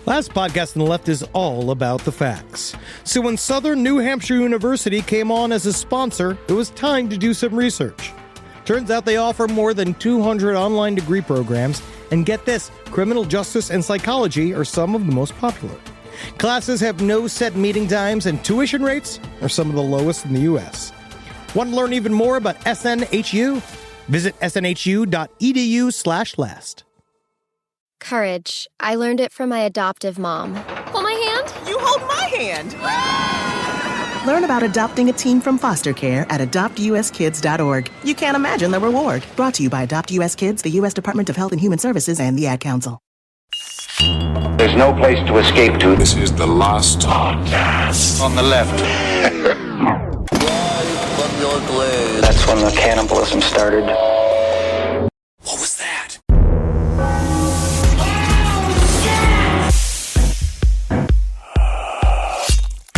Last podcast on the left is all about the facts. So when Southern New Hampshire University came on as a sponsor, it was time to do some research. Turns out they offer more than 200 online degree programs, and get this, criminal justice and psychology are some of the most popular. Classes have no set meeting times, and tuition rates are some of the lowest in the U.S. Want to learn even more about SNHU? Visit snhu.edu/last. Courage. I learned it from my adoptive mom. Hold my hand? You hold my hand. Learn about adopting a teen from foster care at adoptuskids.org. You can't imagine the reward. Brought to you by Adopt US Kids, the U.S. Department of Health and Human Services, and the Ad Council. There's no place to escape to. This is the last podcast. On the left. From your glade. That's when the cannibalism started. What was that?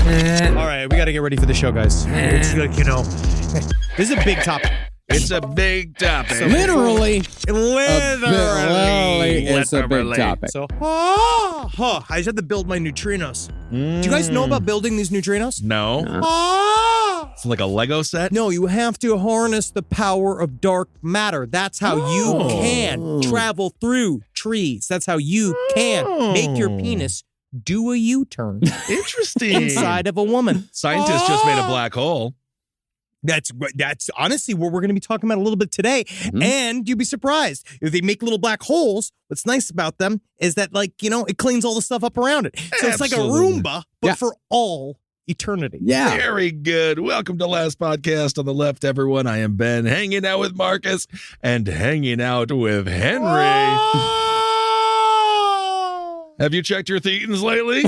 All right, we got to get ready for the show, guys. It's like, this is a big topic. It's a big topic. So Literally, it's a big topic. So, I just had to build my neutrinos. Do you guys know about building these neutrinos? No. It's like a Lego set? No, you have to harness the power of dark matter. That's how you can travel through trees. That's how you can make your penis do a U-turn. Interesting. Inside of a woman. Scientists just made a black hole. That's honestly what we're going to be talking about a little bit today. Mm-hmm. And you'd be surprised. If they make little black holes, what's nice about them is that, it cleans all the stuff up around it. So it's like a Roomba, but for all eternity. Yeah. Very good. Welcome to Last Podcast on the Left, everyone. I am Ben, hanging out with Marcus and hanging out with Henry. Have you checked your thetans lately?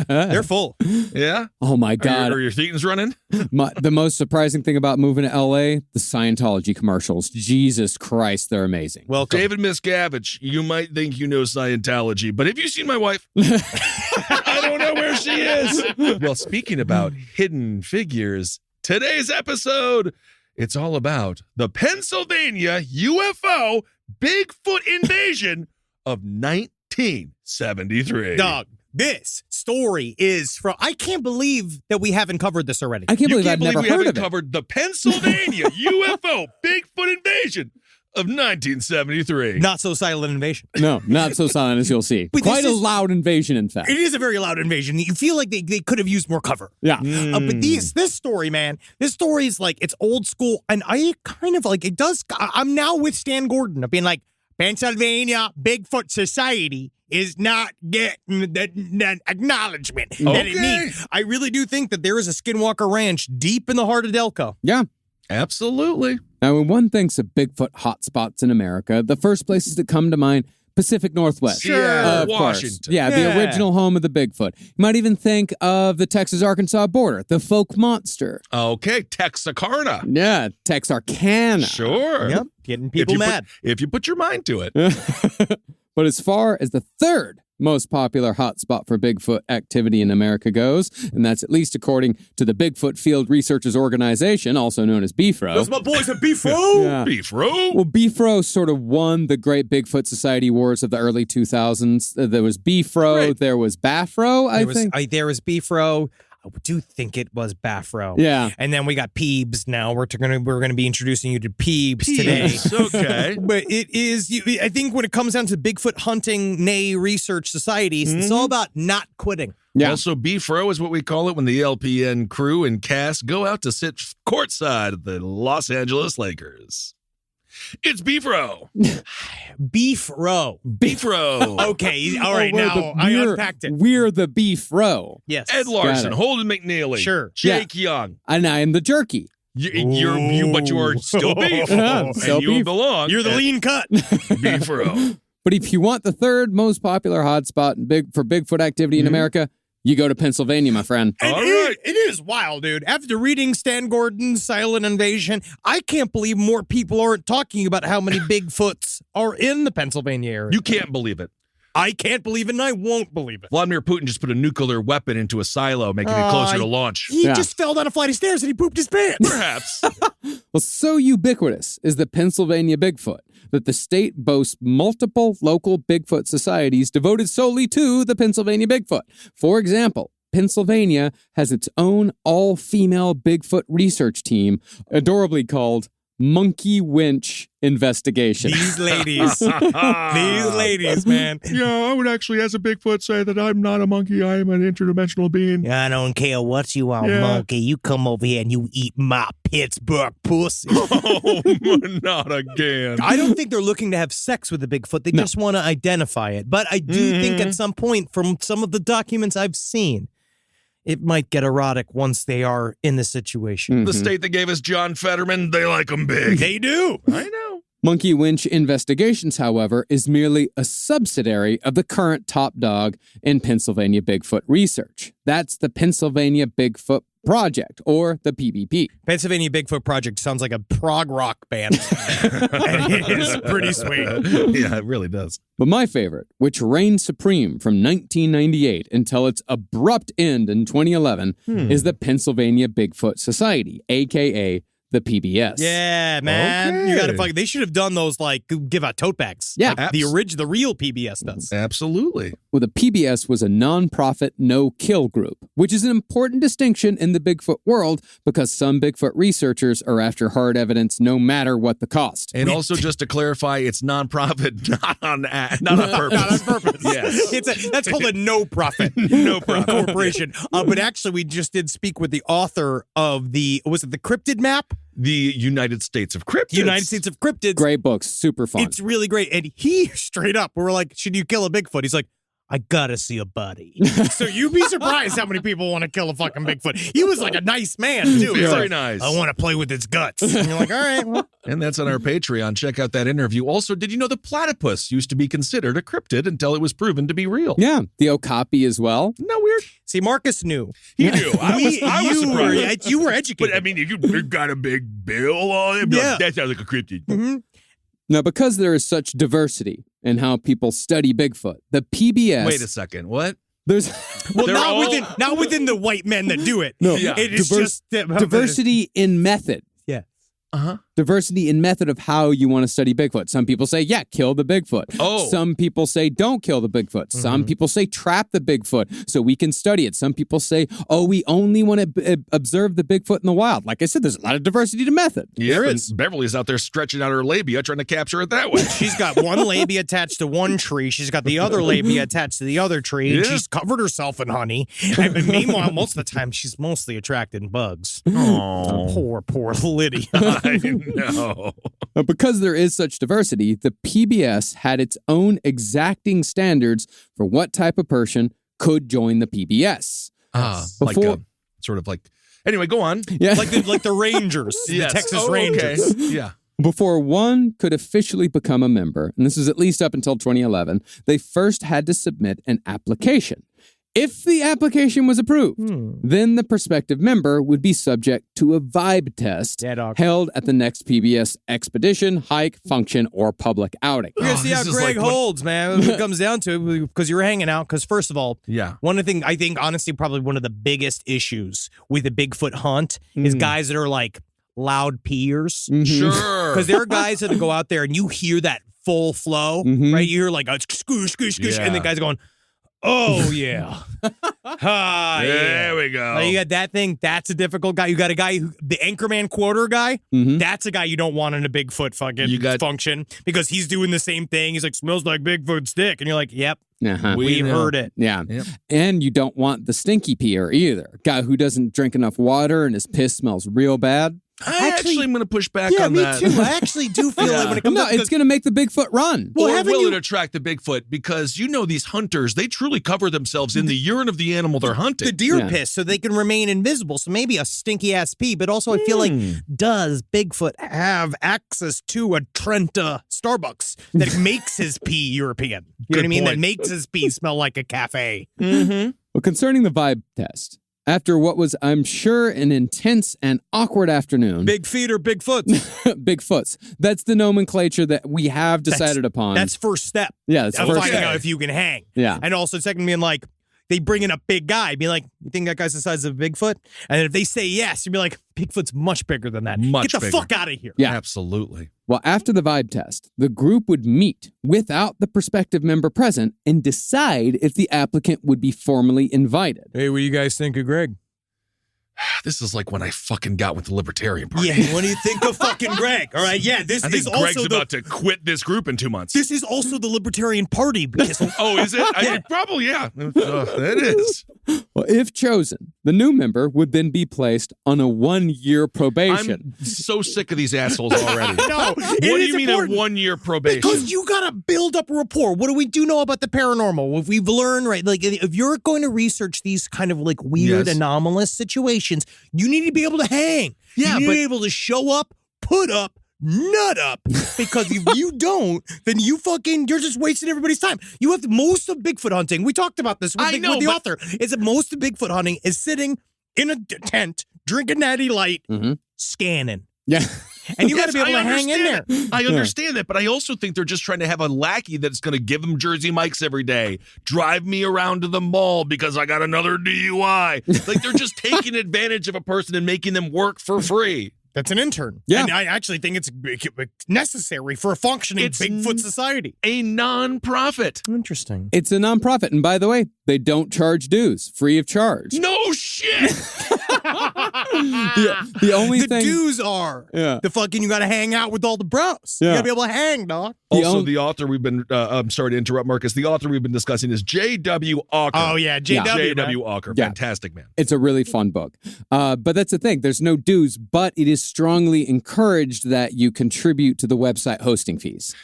They're full. Yeah? Oh, my God. Are your thetans running? The most surprising thing about moving to L.A., the Scientology commercials. Jesus Christ, they're amazing. Welcome. David Miscavige, you might think you know Scientology, but have you seen my wife? I don't know where she is. Well, speaking about hidden figures, today's episode, it's all about the Pennsylvania UFO Bigfoot Invasion of 1973. Dog, this story is from... I can't believe that we haven't covered this already. I can't believe I've never heard of it. Covered the Pennsylvania UFO Bigfoot Invasion of 1973. Not so silent invasion. No, not so silent as you'll see. But Quite a loud invasion, in fact. It is a very loud invasion. You feel like they could have used more cover. Yeah. But this story, man, this story is it's old school. And I kind of it does... I'm now with Stan Gordon of being like, Pennsylvania Bigfoot Society is not getting the acknowledgement that it needs. I really do think that there is a Skinwalker Ranch deep in the heart of Delco. Yeah. Absolutely. Now, when one thinks of Bigfoot hotspots in America, the first places that come to mind, Pacific Northwest. Sure, Washington. Course. Yeah, the original home of the Bigfoot. You might even think of the Texas-Arkansas border, the Folk Monster. Okay, Texarkana. Yeah, Texarkana. Sure. Yep, getting people mad. If you put your mind to it. But as far as the third most popular hotspot for Bigfoot activity in America goes, and that's at least according to the Bigfoot Field Researchers Organization, also known as BFRO. Those my boys at BFRO. Yeah. BFRO. Well, BFRO sort of won the Great Bigfoot Society Wars of the early 2000s. There was BFRO, Right. There was BAFRO, I think. There was BFRO. I do think it was BAFRO. Yeah. And then we got Peebs now. We're gonna be introducing you to Peebs today. Okay. But it is, I think when it comes down to Bigfoot hunting, research societies, it's all about not quitting. Yeah. Also, BFRO is what we call it when the LPN crew and cast go out to sit courtside at the Los Angeles Lakers. It's BFRO. BFRO. BFRO. Okay, all right, now I unpacked it. We're the BFRO. Yes. Ed Larson, Got it. Holden McNeely. Sure. Jake Young. And I am the jerky. But you are still beef. Still and you beef. belong. You're the lean cut. BFRO. But if you want the third most popular hotspot for Bigfoot activity in America, you go to Pennsylvania, my friend. All right. It is wild, dude. After reading Stan Gordon's Silent Invasion, I can't believe more people aren't talking about how many Bigfoots are in the Pennsylvania area. You can't believe it. I can't believe it, and I won't believe it. Vladimir Putin just put a nuclear weapon into a silo, making it closer to launch. He just fell down a flight of stairs and he pooped his pants. Perhaps. Well, so ubiquitous is the Pennsylvania Bigfoot that the state boasts multiple local Bigfoot societies devoted solely to the Pennsylvania Bigfoot. For example, Pennsylvania has its own all-female Bigfoot research team, adorably called Monkey Winch Investigation. These ladies, man. Yeah, I would actually, as a Bigfoot, say that I'm not a monkey. I am an interdimensional being. I don't care what you are, Yeah. monkey. You come over here and you eat my Pittsburgh pussy. Oh, not again. I don't think they're looking to have sex with the Bigfoot. They just want to identify it. But I do think at some point, from some of the documents I've seen, it might get erotic once they are in the situation. The state that gave us John Fetterman, they like him big. They do. I know. Monkey Winch Investigations, however, is merely a subsidiary of the current top dog in Pennsylvania Bigfoot research. That's the Pennsylvania Bigfoot Project, or the PBP. Pennsylvania Bigfoot Project sounds like a prog rock band. And it is pretty sweet. Yeah, it really does. But my favorite, which reigned supreme from 1998 until its abrupt end in 2011, is the Pennsylvania Bigfoot Society, a.k.a. the PBS. Yeah, man. Okay. You gotta fuck. They should have done those, like, give out tote bags. Yeah. Like the real PBS does. Absolutely. Well, the PBS was a non-profit, no-kill group, which is an important distinction in the Bigfoot world because some Bigfoot researchers are after hard evidence no matter what the cost. And also, just to clarify, it's nonprofit, not on purpose. Not on purpose. Yes. That's called a no-profit corporation. But actually, we just did speak with the author of the Cryptid Map? The United States of Cryptids. United States of Cryptids. Great books, super fun. It's really great. And he straight up, we were like, should you kill a Bigfoot? He's like, I gotta see a body. So you'd be surprised how many people want to kill a fucking Bigfoot. He was like a nice man, too. He's Very like, nice. I want to play with its guts. And you're like, all right. Well. And that's on our Patreon. Check out that interview. Also, did you know the platypus used to be considered a cryptid until it was proven to be real? Yeah, the okapi as well. Isn't that weird? See, Marcus knew. He knew. I was surprised. You were educated. But I mean, if you got a big bill on it, Yeah. that sounds like a cryptid. Mm-hmm. Now, because there is such diversity in how people study Bigfoot, the PBS... Wait a second. What? There's Well, They're not within the white men that do it. No. Yeah. It is Diverse- just diversity in method. Yeah. Uh-huh. Diversity in method of how you want to study Bigfoot. Some people say, yeah, kill the Bigfoot. Oh. Some people say, don't kill the Bigfoot. Some people say, trap the Bigfoot so we can study it. Some people say, oh, we only want to observe the Bigfoot in the wild. Like I said, there's a lot of diversity to method. Yeah, There and is. Beverly's out there stretching out her labia trying to capture it that way. She's got one labia attached to one tree. She's got the other labia attached to the other tree. And Yeah. she's covered herself in honey. And meanwhile, most of the time, she's mostly attracting bugs. Oh, Poor Lydia. I know. Because there is such diversity, the PBS had its own exacting standards for what type of person could join the PBS. Like Before- sort of like. Anyway, go on. Yeah. like the Rangers, Yes. the Texas Oh, Rangers. okay. Yeah. Before one could officially become a member, and this was at least up until 2011, they first had to submit an application. If the application was approved, then the prospective member would be subject to a vibe test Yeah, dog. held at the next PBS expedition, hike, function, or public outing. We're going to see how this is Greg like what- holds, man. When it comes down to it, because you're hanging out. Because first of all, Yeah. one thing I think, honestly, probably one of the biggest issues with the Bigfoot hunt is guys that are like loud peers. Sure. Because there are guys that go out there and you hear that full flow, right? You hear like a scoosh, scoosh, scoosh, and the Yeah. guy's going, oh, yeah. Ah, There yeah. we go. You got that thing. That's a difficult guy. You got a guy, the Anchorman quarter guy. That's a guy you don't want in a Bigfoot fucking function because he's doing the same thing. He's like, smells like Bigfoot's dick. And you're like, yep, Uh-huh. we know. heard it. Yeah. Yep. And you don't want the stinky peer either. Guy who doesn't drink enough water and his piss smells real bad. I actually am going to push back Yeah, on me that. too. I actually do feel like when it comes No, up, it's going to make the Bigfoot run. Well, Or haven't will you- it attract the Bigfoot? Because you know these hunters, they truly cover themselves in the urine of the animal they're hunting. the deer Yeah. piss so they can remain invisible. So maybe a stinky ass pee, but also I feel like, does Bigfoot have access to a Trenta Starbucks that makes his pee European? You know what I Good mean? That point. makes his pee smell like a cafe. Mm-hmm. Well, concerning the vibe test, after what was, I'm sure, an intense and awkward afternoon, Big feet or Bigfoot? Bigfoots. That's the nomenclature that we have decided upon. That's first step yeah, that's of first finding step. out if you can hang. Yeah. And also second being like, they bring in a big guy, be like, you think that guy's the size of a Bigfoot? And if they say yes, you'd be like, Bigfoot's much bigger than that. Much Get the bigger. fuck out of here. Yeah. Absolutely. Well, after the vibe test, the group would meet without the prospective member present and decide if the applicant would be formally invited. Hey, what do you guys think of Greg? This is like when I fucking got with the Libertarian Party. Yeah, what do you think of fucking Greg? All right, yeah, this I think is Greg's also about to quit this group in 2 months. This is also the Libertarian Party because Oh, is it? Probably, yeah. It is. Well, if chosen, the new member would then be placed on a 1-year probation. I'm so sick of these assholes already. no, What do you mean a 1-year probation? Because you gotta build up a rapport. What do we do know about the paranormal? If we've learned, right, like if you're going to research these kind of like weird, anomalous situations, you need to be able to hang. Yeah, you need but to be able to show up, put up, nut up. Because if you don't, then you're just wasting everybody's time. You have most of Bigfoot hunting. We talked about this with the author. Is that most of Bigfoot hunting is sitting in a tent, drinking Natty Light, scanning. Yeah. And you got to be able to hang in there. I understand that, but I also think they're just trying to have a lackey that's going to give them Jersey Mike's every day, drive me around to the mall because I got another DUI. Like they're just taking advantage of a person and making them work for free. That's an intern. Yeah. And I actually think it's necessary for a functioning Bigfoot society. A non-profit. Interesting. It's a nonprofit. And by the way, they don't charge dues, free of charge. No shit. The only thing. dues are the fucking, you got to hang out with all the bros. You got to be able to hang, dog. Also, the author we've been, I'm sorry to interrupt, Marcus. The author we've been discussing is J.W. Walker. Oh, yeah. J.W. J.W. Walker. Yeah. Fantastic, man. It's a really fun book. But that's the thing. There's no dues, but it is strongly encouraged that you contribute to the website hosting fees.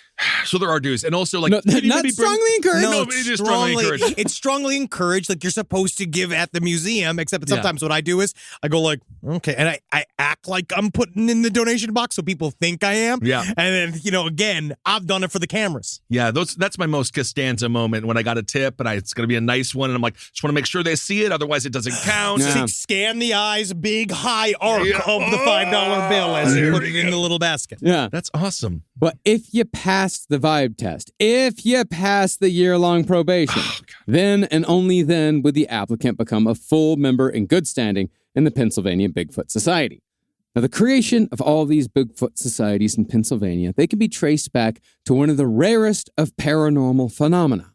So there are dues. And also, like, No, not strongly encouraged. No, it is strongly encouraged. It's strongly encouraged. Like, you're supposed to give at the museum, except sometimes what I do is I go like, okay, and I act like I'm putting in the donation box so people think I am. Yeah. And then, again, I've done it for the cameras. Yeah, that's my most Costanza moment when I got a tip and it's going to be a nice one. And I'm like, just want to make sure they see it. Otherwise, it doesn't count. Yeah. Scan the eyes, big high arc of the $5 bill as you put it in the little basket. Yeah. That's awesome. But if you passed the vibe test, if you passed the year-long probation, then and only then would the applicant become a full member in good standing in the Pennsylvania Bigfoot Society. Now, the creation of all these Bigfoot societies in Pennsylvania, they can be traced back to one of the rarest of paranormal phenomena,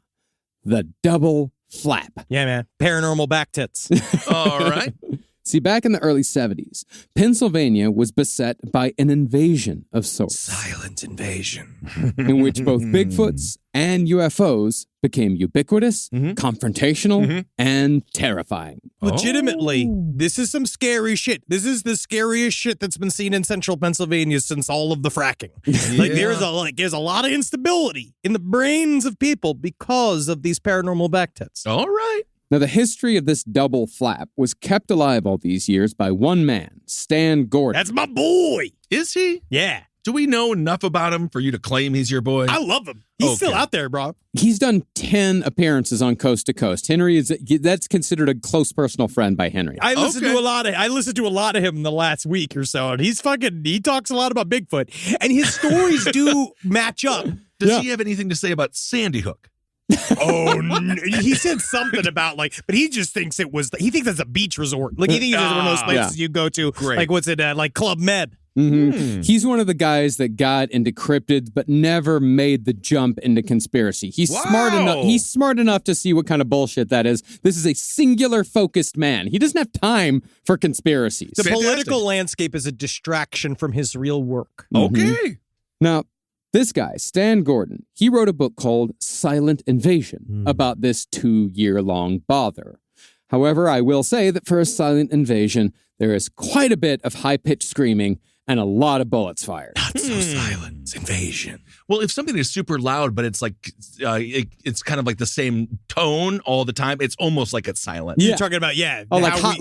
the double flap. Yeah, man. Paranormal back tits. All right. See, back in the early 70s, Pennsylvania was beset by an invasion of sorts. Silent invasion. In which both Bigfoots and UFOs became ubiquitous, confrontational, and terrifying. Legitimately, this is some scary shit. This is the scariest shit that's been seen in central Pennsylvania since all of the fracking. Like there's a lot of instability in the brains of people because of these paranormal back tits. All right. Now, the history of this double flap was kept alive all these years by one man, Stan Gordon. That's my boy. Is he? Yeah. Do we know enough about him for you to claim he's your boy? I love him. He's still out there, bro. He's done 10 appearances on Coast to Coast. Henry that's considered a close personal friend by Henry. I listened to a lot of him in the last week or so, and he talks a lot about Bigfoot, and his stories do match up. Does he have anything to say about Sandy Hook? He said something about but he just thinks he thinks that's a beach resort. Like he thinks it's one of those places you go to. Great. Like what's it like Club Med. He's one of the guys that got into cryptids but never made the jump into conspiracy. He's smart enough to see what kind of bullshit that is. This is a singular focused man. He doesn't have time for conspiracies. The political landscape is a distraction from his real work. Okay. Now, this guy, Stan Gordon, he wrote a book called Silent Invasion about this 2-year-long bother. However, I will say that for a silent invasion, there is quite a bit of high-pitched screaming and a lot of bullets fired. Not so silent invasion. Well, if something is super loud, but it's like it's kind of like the same tone all the time, it's almost like it's silent. You're talking about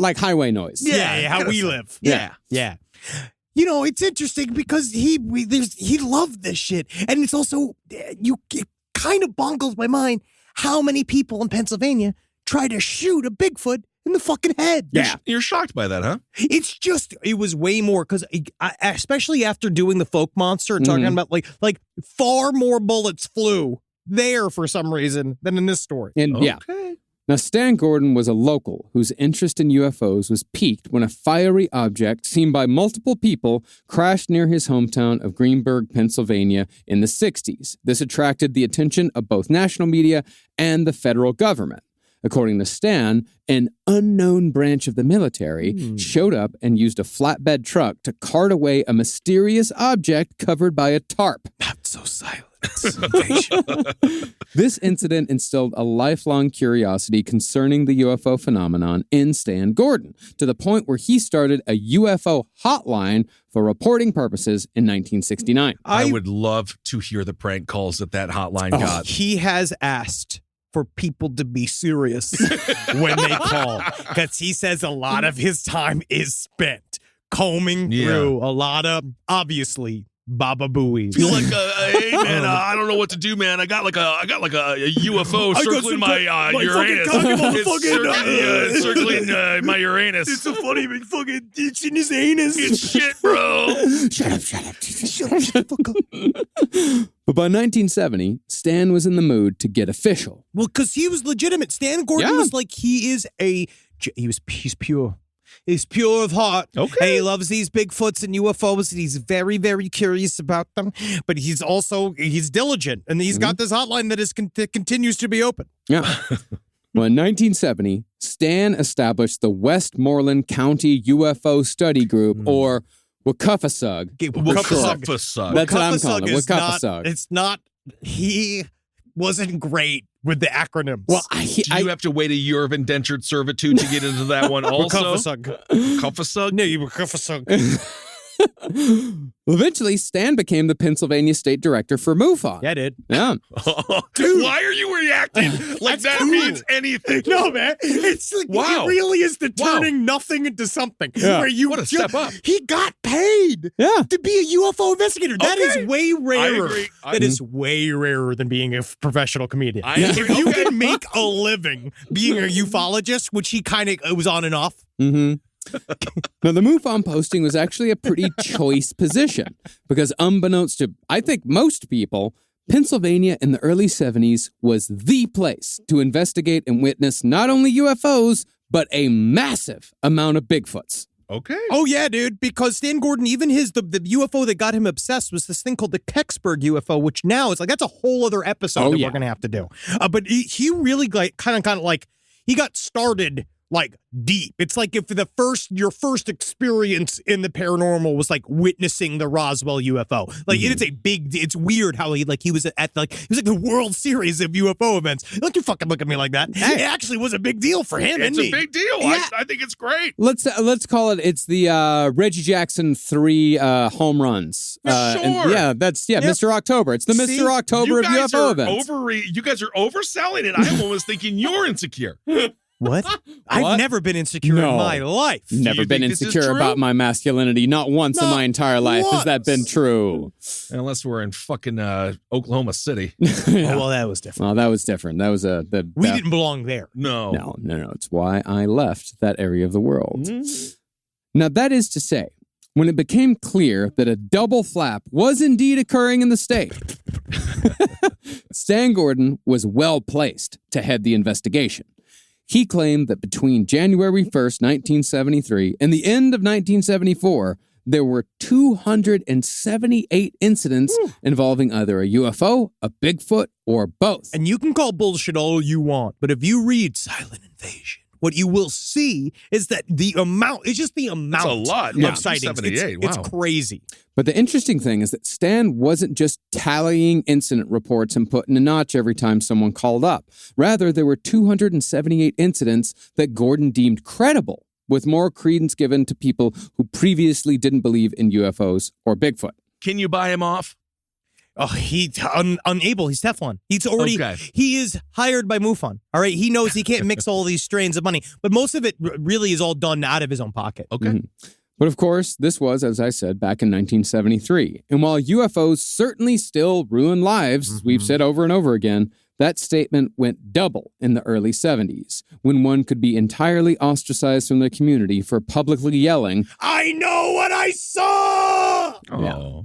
like highway noise. How we live. Yeah. It's interesting because he loved this shit, and it's also it kind of boggles my mind how many people in Pennsylvania try to shoot a Bigfoot in the fucking head. Yeah, you're shocked by that, huh? It was way more because especially after doing the folk monster and talking about like far more bullets flew there for some reason than in this story. And okay. Now, Stan Gordon was a local whose interest in UFOs was piqued when a fiery object seen by multiple people crashed near his hometown of Greenburgh, Pennsylvania in the 60s. This attracted the attention of both national media and the federal government. According to Stan, an unknown branch of the military showed up and used a flatbed truck to cart away a mysterious object covered by a tarp. Not so silent. This incident instilled a lifelong curiosity concerning the UFO phenomenon in Stan Gordon, to the point where he started a UFO hotline for reporting purposes in 1969. I would love to hear the prank calls that hotline got. He has asked for people to be serious when they call, because he says a lot of his time is spent combing through a lot of, obviously, Baba Booies. Feel like, hey man, I don't know what to do, man. I got like a UFO circling my Uranus. It's circling my Uranus. It's so funny, big fucking it's in his anus. It's shit, bro. Shut up. Shut the fuck up. But by 1970, Stan was in the mood to get official. Well, because he was legitimate. Stan Gordon was like, he's pure. He's pure of heart. Okay. And he loves these Bigfoots and UFOs, and he's very, very curious about them. But he's diligent, and he's got this hotline that continues to be open. Yeah. Well, in 1970, Stan established the Westmoreland County UFO Study Group, or WCUFASUG. WCUFASUG. That's what I'm calling it, WCUFASUG. It's not, he wasn't great with the acronyms. Well, Do you have to wait a year of indentured servitude to get into that one also? WCUFASUG? No, you WCUFASUG. Eventually, Stan became the Pennsylvania state director for MUFON. Yeah, dude. Yeah. Dude, why are you reacting like that means anything? No, man. It's like, Wow. it really is the turning nothing into something. Yeah. Where you What a step up. He got paid to be a UFO investigator. That is way rarer. agree. That is way rarer than being a professional comedian. I agree. If you can make a living being a ufologist, which he kind of was on and off. Mm-hmm. Now, the MUFON posting was actually a pretty choice position because unbeknownst to, I think, most people, Pennsylvania in the early 70s was the place to investigate and witness not only UFOs, but a massive amount of Bigfoots. Okay. Oh, yeah, dude, because Stan Gordon, even the UFO that got him obsessed was this thing called the Kecksburg UFO, which now is like, that's a whole other episode that we're going to have to do. But he really kind of like, he got started like deep. It's like if your first experience in the paranormal was like witnessing the Roswell UFO. Like it's weird how he was at the World Series of UFO events. Don't you fucking look at me like that. It actually was a big deal for him. It's a big deal. Yeah. I think it's great. Let's call it. It's the Reggie Jackson 3 home runs. Sure. Mr. October. It's the Mr. October of UFO events. You guys are overselling it. I'm almost thinking you're insecure. What? I've never been insecure in my life. Never been think this is insecure true? about my masculinity. Not once in my entire life has that been true. Unless we're in fucking Oklahoma City. Oh, well, that was different. Well, that was different. That was We didn't belong there. No. No. It's why I left that area of the world. Now, that is to say, when it became clear that a double flap was indeed occurring in the state, Stan Gordon was well placed to head the investigation. He claimed that between January 1st, 1973 and the end of 1974, there were 278 incidents involving either a UFO, a Bigfoot, or both. And you can call bullshit all you want, but if you read Silent Invasion, what you will see is that it's just the amount That's a lot. of sightings. 278. It's Wow. crazy. But the interesting thing is that Stan wasn't just tallying incident reports and putting a notch every time someone called up. Rather, there were 278 incidents that Gordon deemed credible, with more credence given to people who previously didn't believe in UFOs or Bigfoot. Can you buy him off? Oh, he's unable. He's Teflon. He's already, he is hired by MUFON. All right. He knows he can't mix all these strains of money, but most of it really is all done out of his own pocket. Okay. Mm-hmm. But of course, this was, as I said, back in 1973. And while UFOs certainly still ruin lives, as we've said over and over again, that statement went double in the early 70s, when one could be entirely ostracized from the community for publicly yelling, "I know what I saw!" Yeah.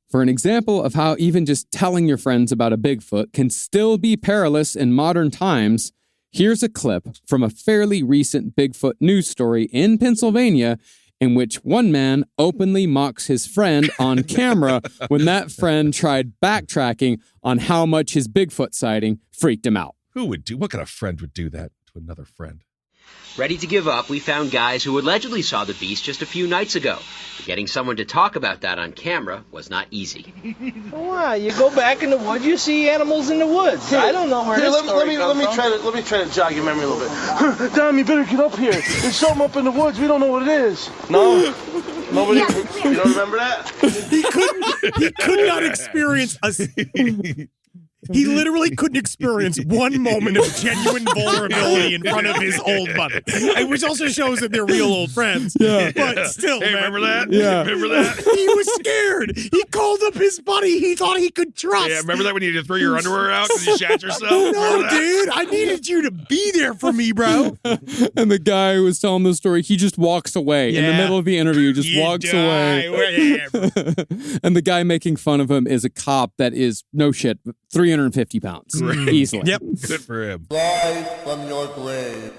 For an example of how even just telling your friends about a Bigfoot can still be perilous in modern times, Here's a clip from a fairly recent Bigfoot news story in Pennsylvania in which one man openly mocks his friend on camera when that friend tried backtracking on how much his Bigfoot sighting freaked him out. What kind of friend would do that to another friend? Ready to give up, we found guys who allegedly saw the beast just a few nights ago. But getting someone to talk about that on camera was not easy. Why? You go back in the woods, you see animals in the woods. I don't know where this story comes from. Let me try to jog your memory a little bit. Dom, you better get up here. There's something up in the woods. We don't know what it is. No? Nobody? You don't remember that? He could not experience He literally couldn't experience one moment of genuine vulnerability in front of his old buddy, which also shows that they're real old friends. Yeah. But still, hey, man. remember that? Yeah. Remember that? He was scared. He called up his buddy he thought he could trust. Yeah, remember that when you had to throw your underwear out because you shat yourself? No, dude. I needed you to be there for me, bro. And the guy who was telling the story, he just walks away in the middle of the interview, just walks away. And the guy making fun of him is a cop that is, no shit, 350 pounds. Easily. Yep. Good for him. Rise from your grave.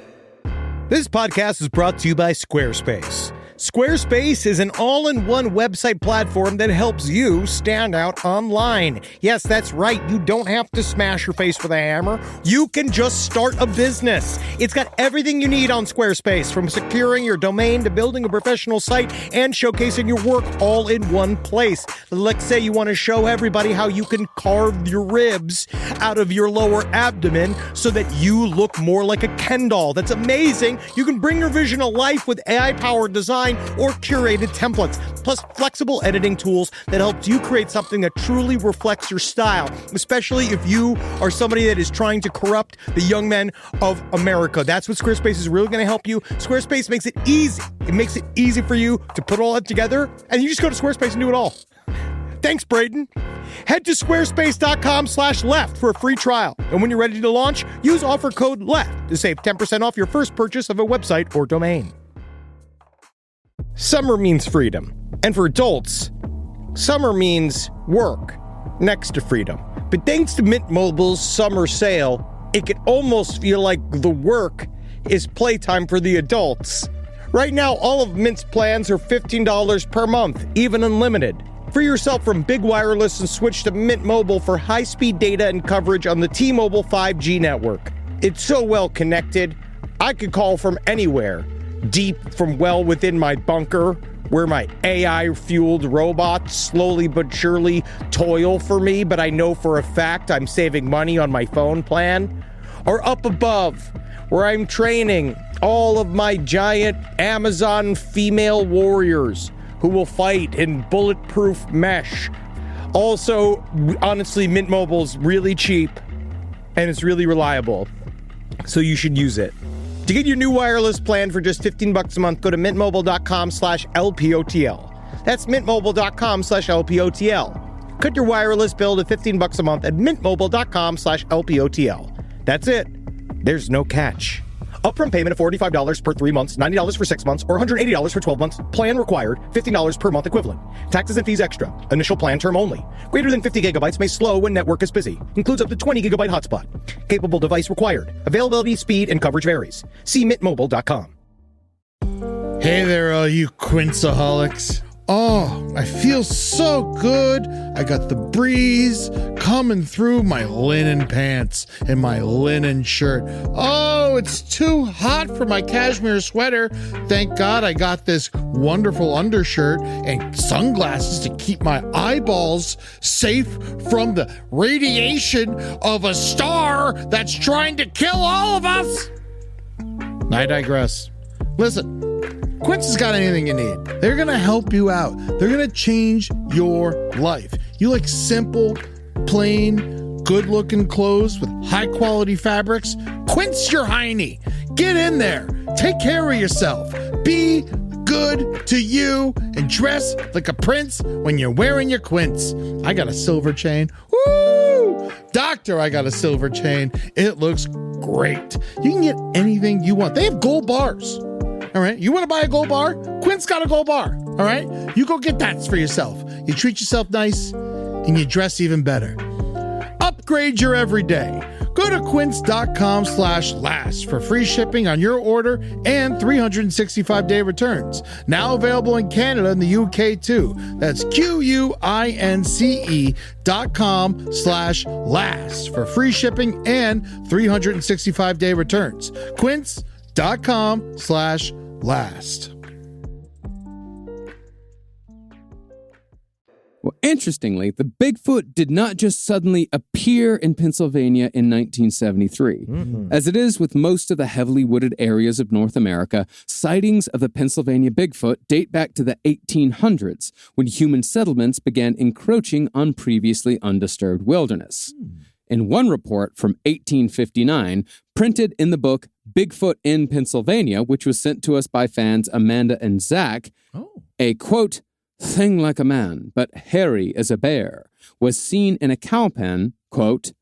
This podcast is brought to you by Squarespace. Squarespace is an all-in-one website platform that helps you stand out online. Yes, that's right. You don't have to smash your face with a hammer. You can just start a business. It's got everything you need on Squarespace, from securing your domain to building a professional site and showcasing your work all in one place. Let's say you want to show everybody how you can carve your ribs out of your lower abdomen so that you look more like a Ken doll. That's amazing. You can bring your vision to life with AI-powered design or curated templates, plus flexible editing tools that helps you create something that truly reflects your style, especially if you are somebody that is trying to corrupt the young men of America. That's what Squarespace is really going to help you. Squarespace makes it easy. It makes it easy for you to put all that together, and you just go to Squarespace and do it all. Thanks, Braden. Head to squarespace.com/left for a free trial. And when you're ready to launch, use offer code LEFT to save 10% off your first purchase of a website or domain. Summer means freedom. And for adults, summer means work next to freedom. But thanks to Mint Mobile's summer sale, it can almost feel like the work is playtime for the adults. Right now, all of Mint's plans are $15 per month, even unlimited. Free yourself from big wireless and switch to Mint Mobile for high-speed data and coverage on the T-Mobile 5G network. It's so well connected, I could call from anywhere. Deep from well within my bunker, where my AI-fueled robots slowly but surely toil for me, but I know for a fact I'm saving money on my phone plan. Or up above, where I'm training all of my giant Amazon female warriors who will fight in bulletproof mesh. Also, honestly, Mint Mobile's really cheap and it's really reliable, so you should use it. To get your new wireless plan for just $15 a month, go to mintmobile.com/LPOTL. That's mintmobile.com/LPOTL. Cut your wireless bill to $15 a month at mintmobile.com/LPOTL. That's it. There's no catch. Upfront payment of $45 per 3 months, $90 for 6 months, or $180 for 12 months. Plan required, $15 per month equivalent. Taxes and fees extra. Initial plan term only. Greater than 50 gigabytes may slow when network is busy. Includes up to 20 gigabyte hotspot. Capable device required. Availability, speed, and coverage varies. See mintmobile.com. Hey there, all you Quinceaholics. Oh, I feel so good. I got the breeze coming through my linen pants and my linen shirt. Oh, it's too hot for my cashmere sweater. Thank God I got this wonderful undershirt and sunglasses to keep my eyeballs safe from the radiation of a star that's trying to kill all of us. I digress. Listen. Quince has got anything you need. They're going to help you out. They're going to change your life. You like simple, plain, good-looking clothes with high-quality fabrics? Quince your hiney. Get in there. Take care of yourself. Be good to you and dress like a prince when you're wearing your Quince. I got a silver chain. Woo! Doctor, I got a silver chain. It looks great. You can get anything you want. They have gold bars. All right, you want to buy a gold bar? Quint's got a gold bar. All right, you go get that for yourself. You treat yourself nice and you dress even better. Upgrade your everyday. Go to quince.com/last for free shipping on your order and 365-day returns. Now available in Canada and the UK too. That's QUINCE.com/last for free shipping and 365-day returns. Quince.com/last. Well, interestingly, the Bigfoot did not just suddenly appear in Pennsylvania in 1973. As it is with most of the heavily wooded areas of North America, sightings of the Pennsylvania Bigfoot date back to the 1800s, when human settlements began encroaching on previously undisturbed wilderness. In one report from 1859, printed in the book Bigfoot in Pennsylvania, which was sent to us by fans Amanda and Zach, a, quote, thing like a man, but hairy as a bear, was seen in a cow pen, quote,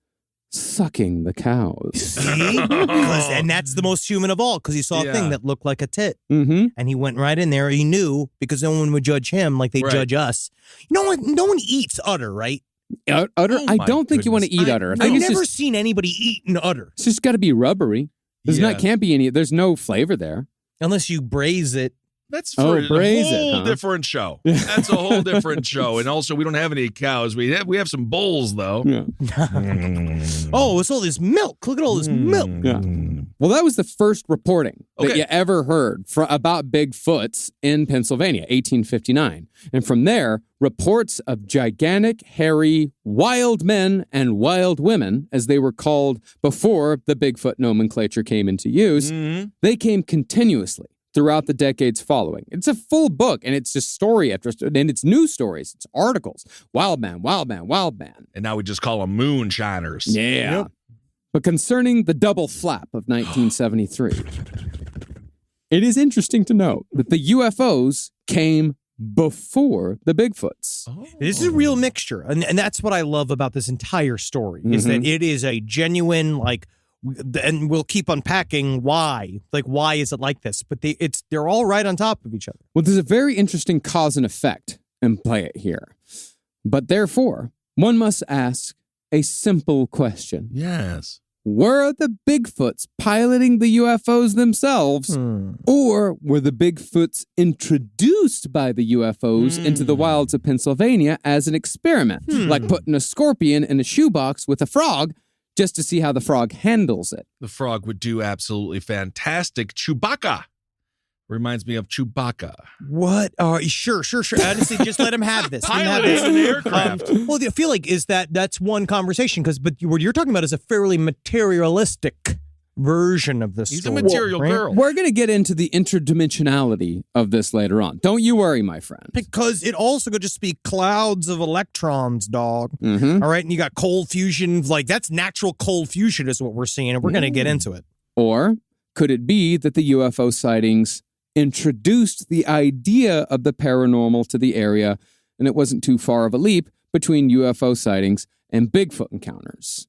sucking the cows. See? And that's the most human of all, because he saw a thing that looked like a tit. And he went right in there. He knew, because no one would judge him like they judge us. No one eats udder, right? Udder? I don't think you want to eat udder. I've never seen anybody eat an udder. It's just got to be rubbery. There's no flavor there. Unless you braise it. That's for a whole different show. That's a whole different show. And also, we don't have any cows. We have some bulls, though. Yeah. Oh, it's all this milk. Look at all this milk. Yeah. Well, that was the first reporting that you ever heard about Bigfoots in Pennsylvania, 1859. And from there, reports of gigantic, hairy, wild men and wild women, as they were called before the Bigfoot nomenclature came into use, they came continuously throughout the decades following. It's a full book, and it's just story after story, and it's news stories, it's articles. Wild man, wild man, wild man. And now we just call them moonshiners. Yeah. Yep. But concerning the double flap of 1973, it is interesting to note that the UFOs came before the Bigfoots. This is a real mixture, and that's what I love about this entire story, is that it is a genuine, like, and we'll keep unpacking why. Like, why is it like this? But they're all right on top of each other. Well, there's a very interesting cause and effect in play here. But therefore, one must ask a simple question. Yes. Were the Bigfoots piloting the UFOs themselves, or were the Bigfoots introduced by the UFOs into the wilds of Pennsylvania as an experiment, like putting a scorpion in a shoebox with a frog, just to see how the frog handles it? The frog would do absolutely fantastic. Chewbacca. Reminds me of Chewbacca. What? Sure. Honestly, just let him have this. Piloting an aircraft. Well, I feel like that's one conversation, but what you're talking about is a fairly materialistic version of this story. He's a material girl. We're going to get into the interdimensionality of this later on. Don't you worry, my friend. Because it also could just be clouds of electrons, dog. All right? And you got cold fusion. Like, that's natural cold fusion is what we're seeing, and we're going to get into it. Or could it be that the UFO sightings introduced the idea of the paranormal to the area, and it wasn't too far of a leap between UFO sightings and Bigfoot encounters?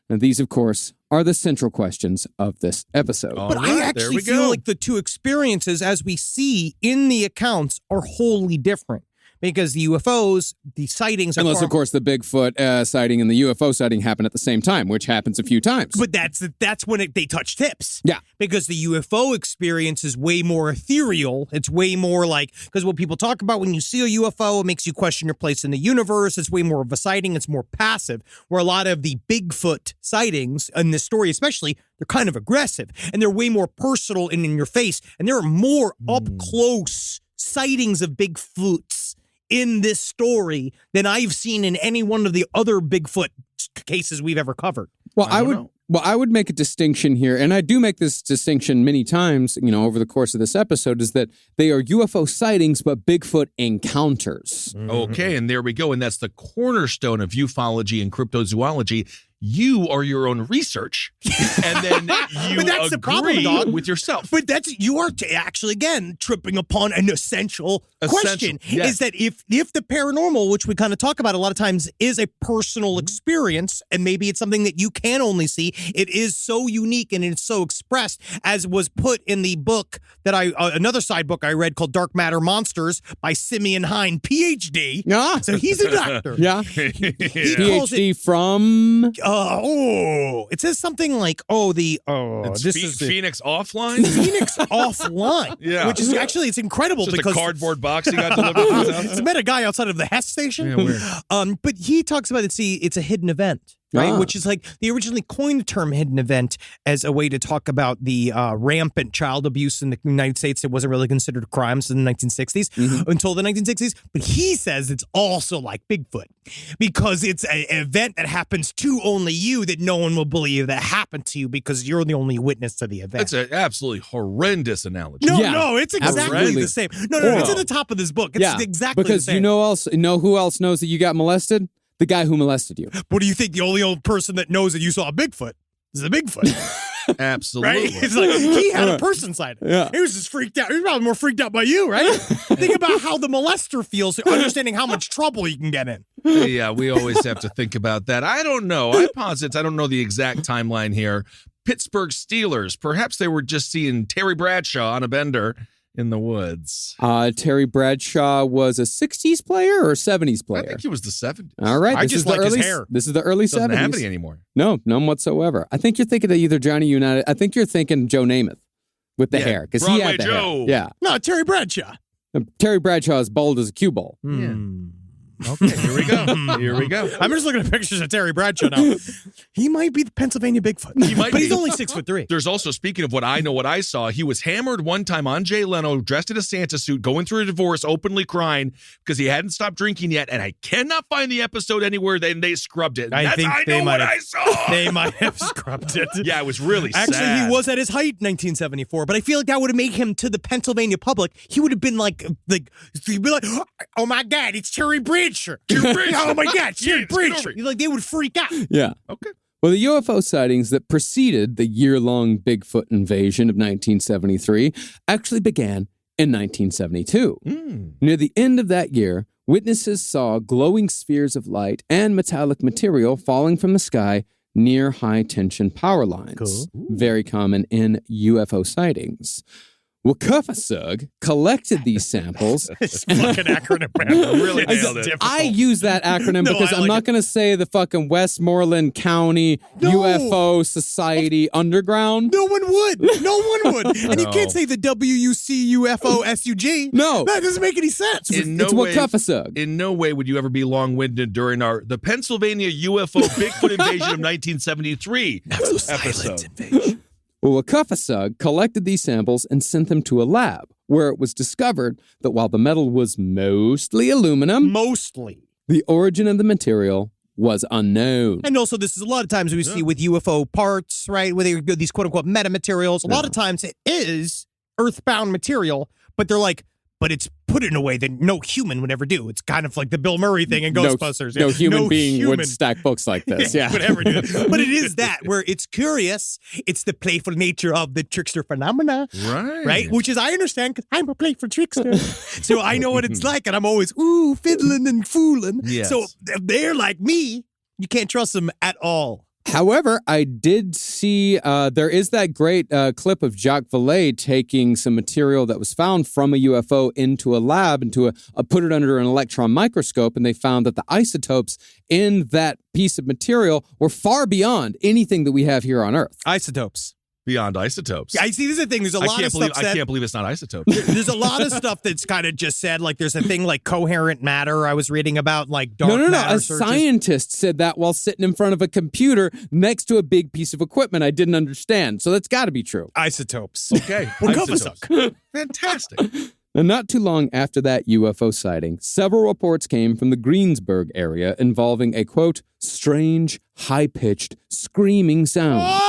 Now, these, of course, are the central questions of this episode. But I actually feel like the two experiences, as we see in the accounts, are wholly different. Because the UFOs, the sightings... Unless, of course, the Bigfoot sighting and the UFO sighting happen at the same time, which happens a few times. But that's when they touch tips. Yeah. Because the UFO experience is way more ethereal. It's way more like... Because what people talk about when you see a UFO, it makes you question your place in the universe. It's way more of a sighting. It's more passive. Where a lot of the Bigfoot sightings, in this story especially, they're kind of aggressive. And they're way more personal and in your face. And there are more up-close sightings of Bigfoots in this story than I've seen in any one of the other Bigfoot cases we've ever covered. Well, I would make a distinction here, and I do make this distinction many times, over the course of this episode, is that they are UFO sightings, but Bigfoot encounters. Okay, and there we go. And that's the cornerstone of ufology and cryptozoology. You are your own research, and then you that's agree the problem, dog. with yourself. But you are actually, again, tripping upon an essential question. Yes. Is that if the paranormal, which we kind of talk about a lot of times, is a personal experience, and maybe it's something that you can only see, it is so unique and it's so expressed, as was put in the book that another side book I read called Dark Matter Monsters by Simeon Hine, PhD. Yeah. So he's a doctor. Yeah. He calls PhD it, from... it says something like, this is Phoenix Offline? Phoenix Offline. Yeah. Which is actually, it's incredible Just because a cardboard box he got delivered to his house. It's met a guy outside of the Hess station. Yeah, weird. But he talks about it's a hidden event. Right, which is like they originally coined the term hidden event as a way to talk about the rampant child abuse in the United States. It wasn't really considered crimes in the 1960s until the 1960s. But he says it's also like Bigfoot because it's an event that happens to only you that no one will believe that happened to you because you're the only witness to the event. That's an absolutely horrendous analogy. No, it's exactly the same. No, it's at the top of this book. It's exactly because the same. You know who else knows that you got molested? The guy who molested you. What do you think? The only old person that knows that you saw a Bigfoot is a Bigfoot. Absolutely. Right? It's like he had a person side. Yeah. He was just freaked out. He was probably more freaked out by you, right? Think about how the molester feels, understanding how much trouble you can get in. Yeah, we always have to think about that. I don't know. I don't know the exact timeline here. Pittsburgh Steelers. Perhaps they were just seeing Terry Bradshaw on a bender in the woods. Terry Bradshaw was a 60s player or 70s player? I think he was the 70s. All right. I just like his hair. This is the early 70s. Doesn't have any anymore. No, none whatsoever. I think you're thinking of either Johnny United. I think you're thinking Joe Namath with the hair because he had the Joe. hair. Yeah. No, Terry Bradshaw. Terry Bradshaw is bald as a cue ball. Okay, here we go. Here we go. I'm just looking at pictures of Terry Bradshaw now. He might be the Pennsylvania Bigfoot. But he's only 6'3". There's also, speaking of what I saw, he was hammered one time on Jay Leno, dressed in a Santa suit, going through a divorce, openly crying because he hadn't stopped drinking yet. And I cannot find the episode anywhere. They scrubbed it. I saw. They might have scrubbed it. Yeah, it was really Actually, sad. he was at his height in 1974, but I feel like that would have made him to the Pennsylvania public. He would have been like, he'd be like, oh my God, it's Terry Bradshaw. Oh my God, Terry Bradshaw. Like they would freak out. Yeah. Okay. Well, the UFO sightings that preceded the year-long Bigfoot invasion of 1973 actually began in 1972. Near the end of that year, witnesses saw glowing spheres of light and metallic material falling from the sky near high-tension power lines. Cool. Very common in UFO sightings. Wakufasug collected these samples. It's fucking acronym, man. Really nailed it. I use that acronym because I'm not going to say the fucking Westmoreland County UFO Society Underground. No one would. And you can't say the WUCUFO-SUG. No. That doesn't make any sense. It's Wakufasug. In no way would you ever be long-winded during the Pennsylvania UFO Bigfoot Invasion of 1973 episode. Invasion. Well, Wakufasug collected these samples and sent them to a lab where it was discovered that while the metal was mostly aluminum, the origin of the material was unknown. And also, this is a lot of times we see with UFO parts, right, where they do these quote-unquote metamaterials. A lot of times it is earthbound material, but they're like, but it's put in a way that no human would ever do. It's kind of like the Bill Murray thing in Ghostbusters. No human being would stack books like this. Yeah. Would ever do that. But it is that where it's curious. It's the playful nature of the trickster phenomena. Right? Which is, I understand because I'm a playful trickster. So I know what it's like. And I'm always, fiddling and fooling. Yes. So if they're like me, you can't trust them at all. However, I did see there is that great clip of Jacques Vallée taking some material that was found from a UFO into a lab, put it under an electron microscope, and they found that the isotopes in that piece of material were far beyond anything that we have here on Earth. Isotopes. Beyond isotopes. I see. This is the thing. There's a lot of stuff I can't believe it's not isotopes. There's a lot of stuff that's kind of just said, like there's a thing like coherent matter I was reading about, like dark matter. No. A scientist said that while sitting in front of a computer next to a big piece of equipment I didn't understand. So that's got to be true. Isotopes. Okay. Isotopes. Fantastic. Now, not too long after that UFO sighting, several reports came from the Greensburg area involving a, quote, strange, high-pitched, screaming sound.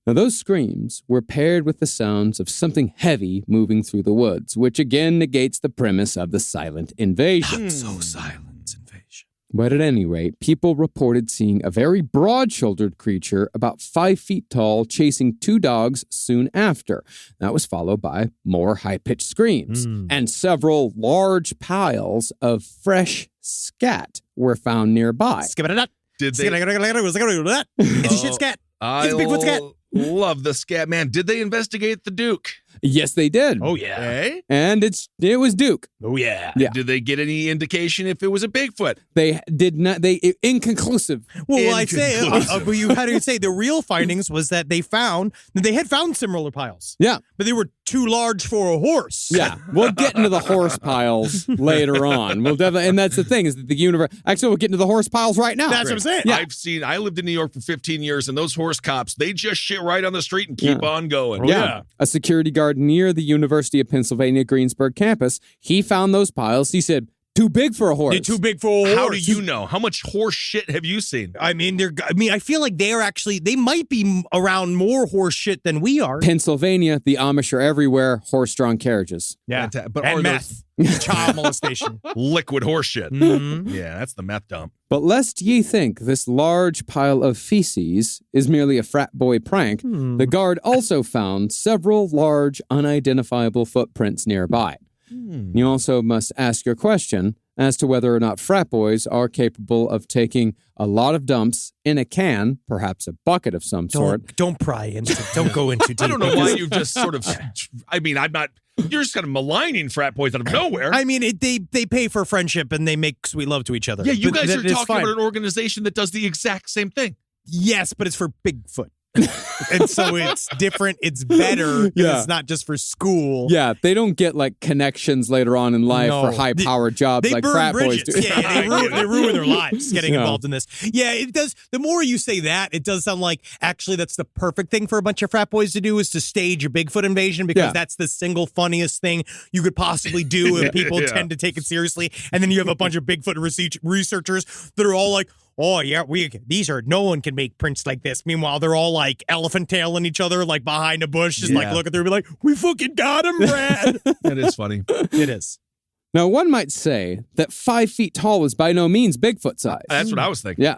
Now, those screams were paired with the sounds of something heavy moving through the woods, which again negates the premise of the silent invasion. Not so silent invasion. But at any rate, people reported seeing a very broad-shouldered creature about 5 feet tall chasing 2 dogs soon after. That was followed by more high-pitched screams. And several large piles of fresh scat were found nearby. Did they? It's a shit scat. It's a Bigfoot scat. Love the scat, man. Did they investigate the Duke? Yes, they did. Oh, yeah. Okay. And it was Duke. Oh, yeah. Yeah. Did they get any indication if it was a Bigfoot? They did not. Inconclusive. Well, I'd say, how do you say the real findings was that they had found similar piles. Yeah. But they were too large for a horse. Yeah. We'll get into the horse piles later on. We'll definitely, and that's the thing is that the universe, actually we'll get into the horse piles right now. That's what I'm saying. Yeah. I lived in New York for 15 years, and those horse cops, they just shit right on the street and keep on going. Yeah. A security guard near the University of Pennsylvania Greensburg campus, he found those piles. He said, too big for a horse. They're too big for a horse. How do you know? How much horse shit have you seen? I feel like they might be around more horse shit than we are. Pennsylvania, the Amish are everywhere, horse-drawn carriages. Yeah. But and are meth. Child molestation. Liquid horse shit. Mm-hmm. Yeah, that's the meth dump. But lest ye think this large pile of feces is merely a frat boy prank, the guard also found several large, unidentifiable footprints nearby. You also must ask your question as to whether or not frat boys are capable of taking a lot of dumps in a can, perhaps a bucket of some sort. Don't pry into it. Don't go into deep. I don't know why you just sort of, I'm not, you're just kind of maligning frat boys out of nowhere. I mean, they pay for friendship and they make sweet love to each other. Yeah, you But guys are it's talking fine. about an organization that does the exact same thing. Yes, but it's for Bigfoot. And so it's different. It's better. Yeah. It's not just for school. Yeah, they don't get like connections later on in life No. for high-powered jobs They like burn frat bridges. boys do. Yeah, they ruin their lives getting Yeah. involved in this. Yeah, it does. The more you say that, it does sound like actually that's the perfect thing for a bunch of frat boys to do is to stage a Bigfoot invasion because that's the single funniest thing you could possibly do and people tend to take it seriously. And then you have a bunch of Bigfoot researchers that are all like, oh, yeah, no one can make prints like this. Meanwhile, they're all like elephant tailing each other like behind a bush, just like looking through and be like, we fucking got him, Brad. That is funny. It is. Now, one might say that 5 feet tall was by no means Bigfoot size. That's what I was thinking. Yeah.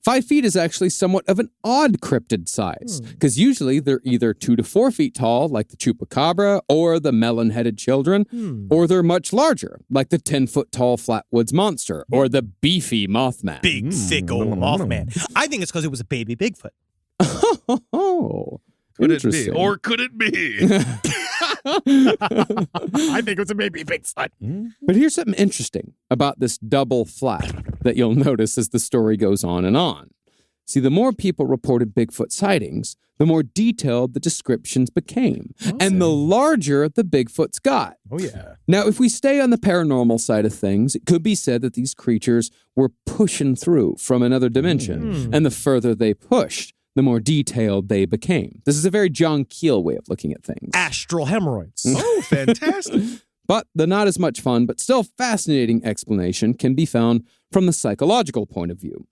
5 feet is actually somewhat of an odd cryptid size because usually they're either 2 to 4 feet tall, like the chupacabra or the melon-headed children, or they're much larger, like the 10-foot tall flatwoods monster or the beefy Mothman. Big, thick old Mothman. I think it's because it was a baby Bigfoot. Oh, could it be? interesting. Or could it be? I think it was a baby Bigfoot. But here's something interesting about this double flap that you'll notice as the story goes on and on. See, the more people reported Bigfoot sightings, the more detailed the descriptions became, and the larger the Bigfoots got. Oh, yeah. Now, if we stay on the paranormal side of things, it could be said that these creatures were pushing through from another dimension, and the further they pushed, the more detailed they became. This is a very John Keel way of looking at things. Astral hemorrhoids. Oh, fantastic. But the not as much fun, but still fascinating explanation can be found from the psychological point of view.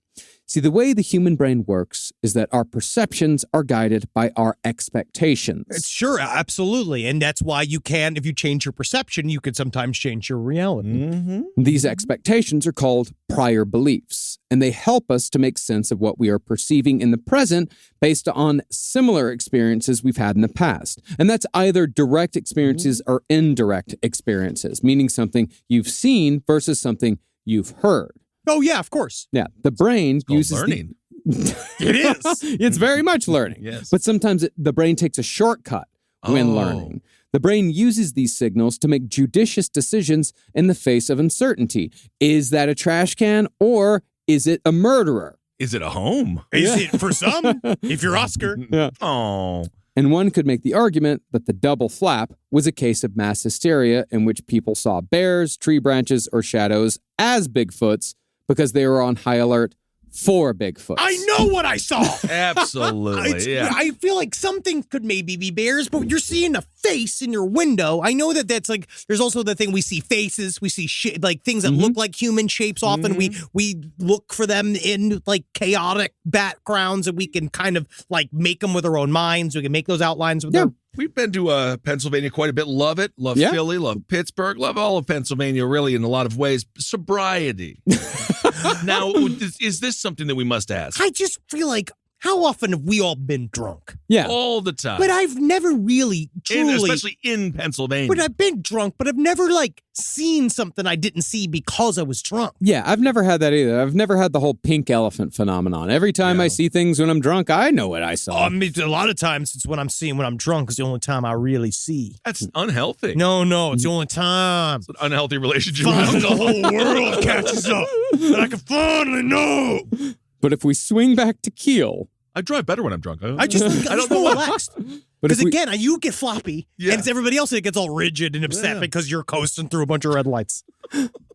See, the way the human brain works is that our perceptions are guided by our expectations. Sure, absolutely. And that's why you can, if you change your perception, you could sometimes change your reality. These expectations are called prior beliefs, and they help us to make sense of what we are perceiving in the present based on similar experiences we've had in the past. And that's either direct experiences or indirect experiences, meaning something you've seen versus something you've heard. Oh, yeah, of course. Yeah, the brain uses learning. It is. It's very much learning. Yes. But sometimes the brain takes a shortcut when Oh. learning. The brain uses these signals to make judicious decisions in the face of uncertainty. Is that a trash can or is it a murderer? Is it a home? Is it for some? If you're Oscar. Yeah. Oh. And one could make the argument that the double flap was a case of mass hysteria in which people saw bears, tree branches, or shadows as Bigfoots because they were on high alert for Bigfoots. I know what I saw. Absolutely. Yeah. I feel like something could maybe be bears, but you're seeing a face in your window. I know that that's like, there's also the thing we see faces, we see shit, like things that look like human shapes. Often we look for them in like chaotic backgrounds and we can kind of like make them with our own minds. We can make those outlines with them. We've been to Pennsylvania quite a bit. Love it. Love Philly. Love Pittsburgh. Love all of Pennsylvania, really, in a lot of ways. Sobriety. Now, is this something that we must ask? I just feel like how often have we all been drunk? Yeah. All the time. But I've never really, truly... especially in Pennsylvania. But I've been drunk, but I've never, seen something I didn't see because I was drunk. Yeah, I've never had that either. I've never had the whole pink elephant phenomenon. Every time I see things when I'm drunk, I know what I saw. I mean, a lot of times it's when I'm drunk is the only time I really see. That's unhealthy. No, it's the only time. It's an unhealthy relationship. The whole world catches up, and I can finally know. But if we swing back to Kiel... I drive better when I'm drunk. I just feel relaxed. Because again, you get floppy, and it's everybody else that gets all rigid and upset because you're coasting through a bunch of red lights.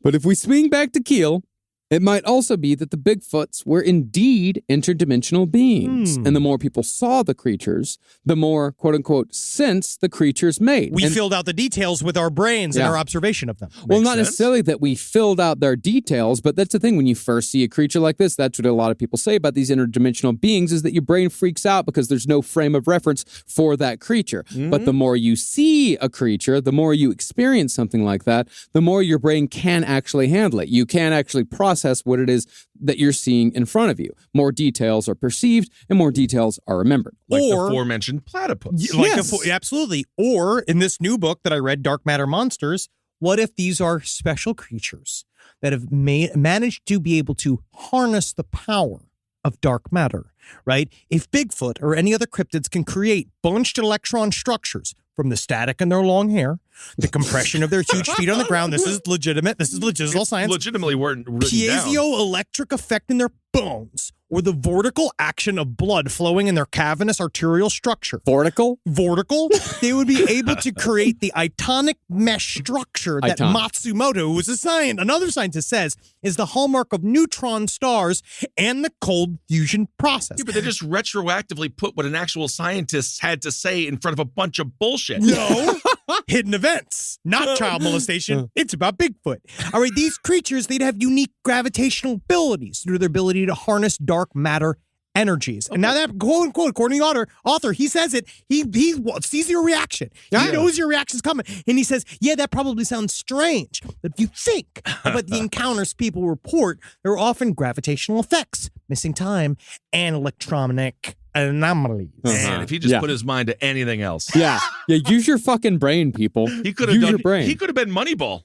But if we swing back to Kiel, it might also be that the Bigfoots were indeed interdimensional beings. And the more people saw the creatures, the more, quote unquote, sense the creatures made. We filled out the details with our brains and our observation of them. Well, not necessarily that we filled out their details, but that's the thing. When you first see a creature like this, that's what a lot of people say about these interdimensional beings, is that your brain freaks out because there's no frame of reference for that creature. But the more you see a creature, the more you experience something like that, the more your brain can actually handle it. You can actually process what it is that you're seeing in front of you. More details are perceived and more details are remembered. Like the aforementioned platypus. Absolutely. Or in this new book that I read, Dark Matter Monsters, what if these are special creatures that have managed to be able to harness the power of dark matter, right? If Bigfoot or any other cryptids can create bunched electron structures from the static in their long hair, the compression of their huge feet on the ground, this is legitimate, this is legitimate science. Legitimately weren't written Piezoelectric effect in their bones, or the vortical action of blood flowing in their cavernous arterial structure. Vortical? They would be able to create the itonic mesh structure that Matsumoto, who is another scientist, says is the hallmark of neutron stars and the cold fusion process. Yeah, but they just retroactively put what an actual scientist had to say in front of a bunch of bullshit. No. Hidden events, not child molestation. It's about Bigfoot. All right, these creatures, they'd have unique gravitational abilities due to their ability to harness dark matter energies. And now that, quote unquote, according to the author, he says it, he sees your reaction. He knows your reaction's coming. And he says, yeah, that probably sounds strange. But if you think about the encounters people report, there are often gravitational effects, missing time, and electronic anomalies. Man, if he just put his mind to anything else. Yeah, use your fucking brain, people. He could have done your brain. He could have been Moneyball.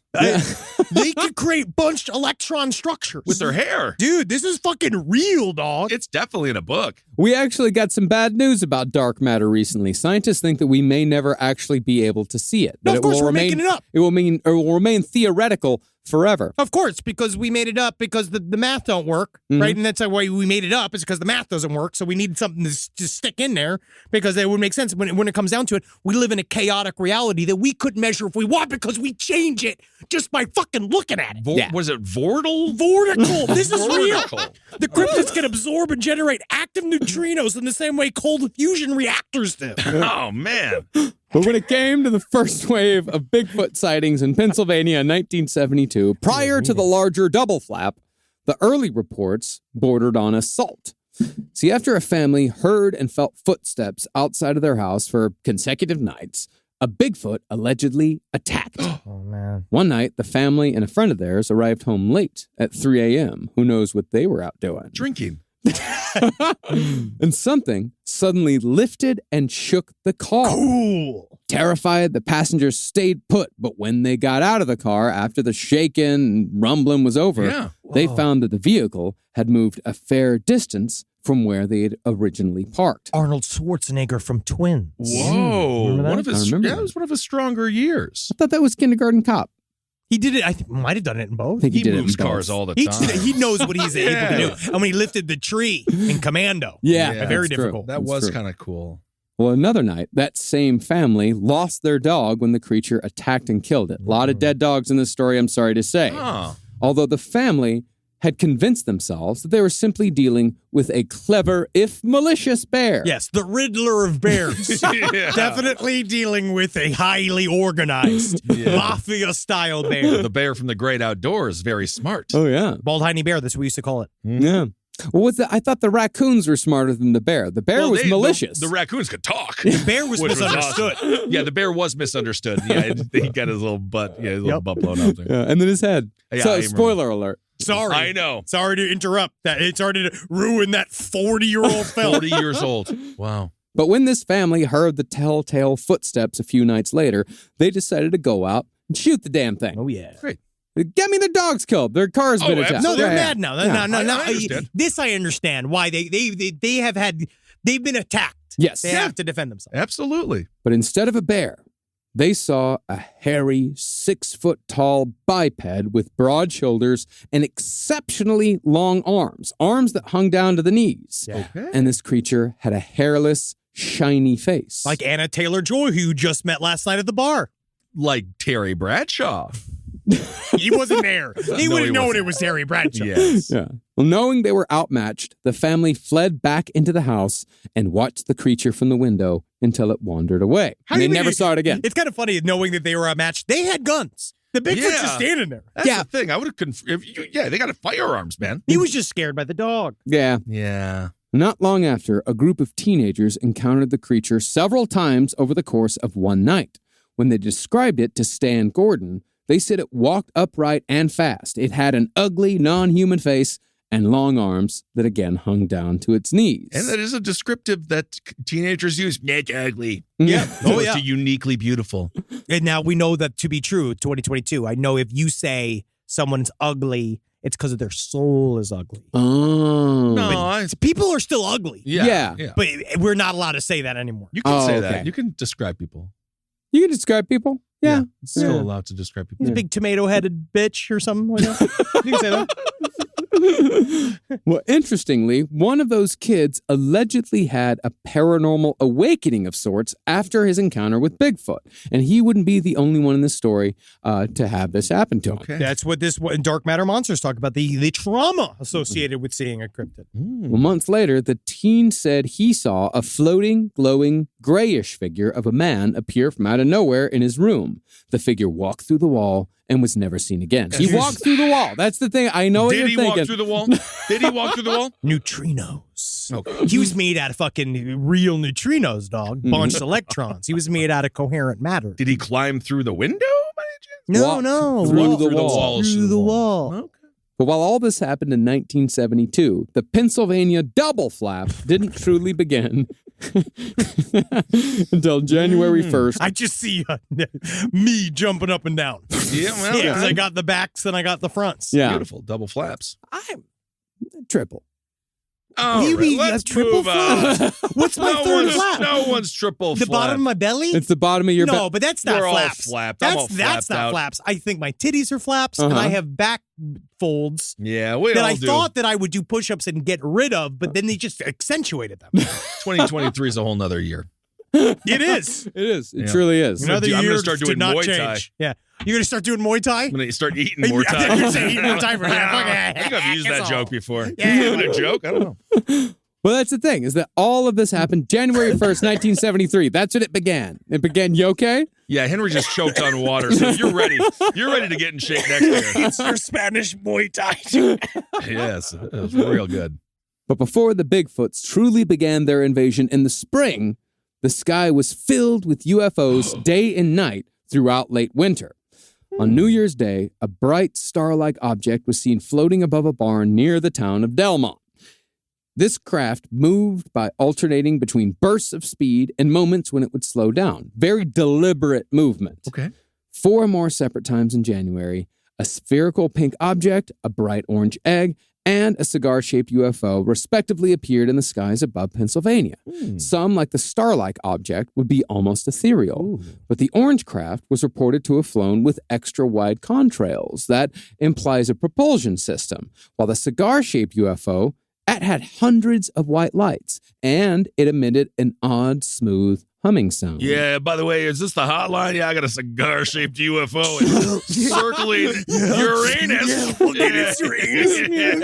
They could create bunched electron structures with their hair. Dude, this is fucking real, dog. It's definitely in a book. We actually got some bad news about dark matter recently. Scientists think that we may never actually be able to see it. No, of course, we're making it up. It will remain theoretical forever. Of course, because we made it up because the math don't work, right? And that's why we made it up, is because the math doesn't work. So we needed something to stick in there because it would make sense. When it comes down to it, we live in a chaotic reality that we couldn't measure if we want because we change it just by fucking looking at it. Was it Vortical? This is real. The cryptids can absorb and generate active neutrinos in the same way cold fusion reactors do. Oh, man. But when it came to the first wave of Bigfoot sightings in Pennsylvania in 1972, prior to the larger double flap, the early reports bordered on assault. See, after a family heard and felt footsteps outside of their house for consecutive nights, a Bigfoot allegedly attacked. Oh, man. One night, the family and a friend of theirs arrived home late at 3 a.m. Who knows what they were out doing? Drinking. And something suddenly lifted and shook the car. Cool. Terrified, the passengers stayed put, but when they got out of the car after the shaking and rumbling was over, they found that the vehicle had moved a fair distance from where they had originally parked. Arnold Schwarzenegger from Twins. Whoa. Remember that? It was one of his stronger years. I thought that was Kindergarten Cop. He did it. I think might have done it in both. He moves cars all the time. He knows what he's able to do. And when he lifted the tree in Commando, very difficult. That was kind of cool. Well, another night, that same family lost their dog when the creature attacked and killed it. A lot of dead dogs in this story, I'm sorry to say. Oh. Although the family had convinced themselves that they were simply dealing with a clever, if malicious, bear. Yes, the Riddler of bears. Definitely dealing with a highly organized, mafia-style bear. The bear from the great outdoors, very smart. Oh, yeah. Bald hiney bear, that's what we used to call it. Yeah. Well, I thought the raccoons were smarter than the bear. The bear was malicious. The raccoons could talk. The bear was misunderstood. Awesome. Yeah, the bear was misunderstood. Yeah, he got his little butt, his little butt blown out there. Yeah, and then his head. Yeah, so, spoiler alert. Sorry. I know. Sorry to interrupt that. It's already to ruin that 40-year-old film. 40 years old. Wow. But when this family heard the telltale footsteps a few nights later, they decided to go out and shoot the damn thing. Oh, yeah. Great. Get me the dog's killed. Their car's been attacked. No, they're Yeah, mad now. yeah. No. I understand. This I understand why they've been attacked. Yes. They have to defend themselves. Absolutely. But instead of a bear, they saw a hairy, 6-foot-tall biped with broad shoulders and exceptionally long arms that hung down to the knees. Yeah. Okay. And this creature had a hairless, shiny face. Like Anna Taylor-Joy, who you just met last night at the bar. Like Terry Bradshaw. He wasn't there. He No, would have he known wasn't. it was Terry Bradshaw. Yes. Yeah. Well, knowing they were outmatched, the family fled back into the house and watched the creature from the window until it wandered away. How And do they you never think- saw it again. It's kind of funny knowing that they were outmatched. They had guns. The Bigfoot's Yeah. just standing there. That's the thing. I would have they got firearms, man. He was just scared by the dog. Yeah. Yeah. Not long after, a group of teenagers encountered the creature several times over the course of one night. When they described it to Stan Gordon, they said it walked upright and fast. It had an ugly, non-human face and long arms that again hung down to its knees. And that is a descriptive that teenagers use. Not ugly. Yeah. Oh, yeah. Uniquely beautiful. And now we know that to be true, 2022. I know if you say someone's ugly, it's because of their soul is ugly. Oh. No, people are still ugly. Yeah. But we're not allowed to say that anymore. You can say okay. that. You can describe people. You can describe people? Yeah. It's still allowed to describe people. He's a big tomato-headed bitch or something like that. You can say that. Well, interestingly, one of those kids allegedly had a paranormal awakening of sorts after his encounter with Bigfoot. And he wouldn't be the only one in this story to have this happen to him. Okay. That's what Dark Matter Monsters talk about, the trauma associated with seeing a cryptid. Well, months later, the teen said he saw a floating, glowing, grayish figure of a man appear from out of nowhere in his room. The figure walked through the wall and was never seen again. He walked through the wall. That's the thing. I know what you're Did he thinking. walk through the wall? Did he walk through the wall? Neutrinos. Okay. He was made out of fucking real neutrinos, dog. Bunched electrons. He was made out of coherent matter. Did he climb through the window by any chance? No. through Walk the wall. Through the wall. Okay. But while all this happened in 1972, the Pennsylvania double flap didn't truly begin until January 1st. I just see me jumping up and down. Yeah, well, Yeah, because I got the backs and I got the fronts. Yeah. Beautiful. Double flaps. I'm triple. Oh, You mean let's a triple move on. What's my third flap? No one's triple The flap. bottom of my belly? It's the bottom of your No, but that's not We're all flaps. flapped. I'm all That's flapped not out. flaps. I think my titties are flaps, and I have back folds Yeah, we that all I do. thought that I would do push-ups and get rid of, but then they just accentuated them. 2023 is a whole nother year. It is. It is. It Yeah. truly is. Another I'm year gonna start did doing not Muay change. Thai. Yeah. You're going to start doing Muay Thai? I'm going to start eating more I time. thought you were saying eating more time for I think I've used that It's joke all- before. Yeah. Is it a joke? I don't know. Well, that's the thing, is that all of this happened January 1st, 1973. That's when it began. It began, you okay? Yeah, Henry just choked on water, so you're ready. You're ready to get in shape next year. It's your Spanish Muay Thai. Yes, it was real good. But before the Bigfoots truly began their invasion in the spring, the sky was filled with UFOs day and night throughout late winter. On New Year's Day, a bright star-like object was seen floating above a barn near the town of Delmont. This craft moved by alternating between bursts of speed and moments when it would slow down. Very deliberate movement. Okay. 4 more separate times in January, a spherical pink object, a bright orange egg, and a cigar-shaped UFO respectively appeared in the skies above Pennsylvania. Some, like the star-like object, would be almost ethereal. But the orange craft was reported to have flown with extra-wide contrails. That implies a propulsion system. While the cigar-shaped UFO, it had hundreds of white lights, and it emitted an odd, smooth humming sound. Yeah, by the way, is this the hotline? Yeah, I got a cigar-shaped UFO. It's circling Uranus. It's Uranus.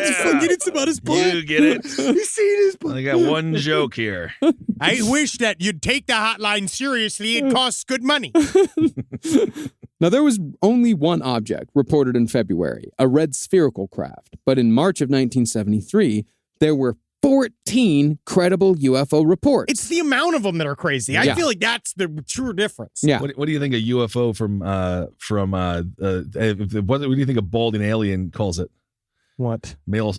Just fucking it's about his butt. You get it? You see his butt. I got one joke here. I wish that you'd take the hotline seriously. It costs good money. Now, there was only one object reported in February, a red spherical craft. But in March of 1973, there were 14 credible UFO reports. It's the amount of them that are crazy. I feel like that's the true difference. Yeah. What do you think a UFO what do you think a balding alien calls it? What? Male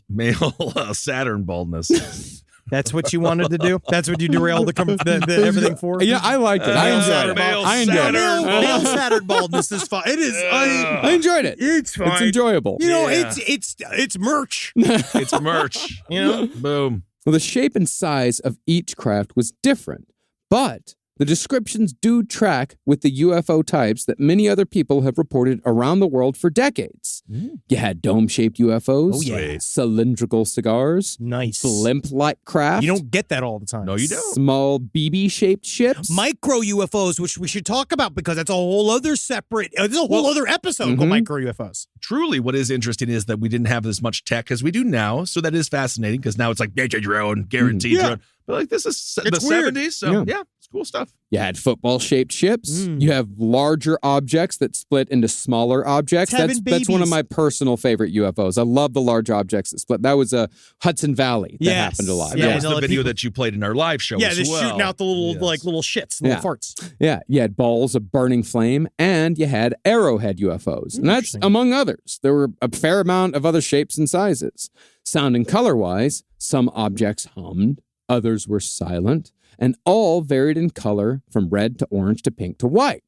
Saturn baldness. That's what you wanted to do? That's what you derailed the everything for? Yeah, I liked it. I enjoyed it. Male Saturn baldness is fun. It is. I enjoyed it. It's fine. It's enjoyable. You know, it's merch. It's merch. You know? Boom. Well, the shape and size of each craft was different, but the descriptions do track with the UFO types that many other people have reported around the world for decades. You had dome-shaped UFOs, cylindrical cigars, nice blimp-like craft. You don't get that all the time. No, you don't. Small BB-shaped ships. Micro UFOs, which we should talk about because that's a whole other separate, there's a whole other episode called Micro UFOs. Truly, what is interesting is that we didn't have as much tech as we do now, so that is fascinating because now it's like, get your own, guaranteed drone. But like this is the weird. 70s, so yeah, it's cool stuff. You had football-shaped ships. You have larger objects that split into smaller objects. That's one of my personal favorite UFOs. I love the large objects that split. That was a Hudson Valley that happened a lot. And that was the video that you played in our live show as well. Shooting out the little little shits, little farts. Yeah, you had balls of burning flame, and you had arrowhead UFOs. And that's among others. There were a fair amount of other shapes and sizes. Sound and color-wise, some objects hummed, others were silent, and all varied in color from red to orange to pink to white.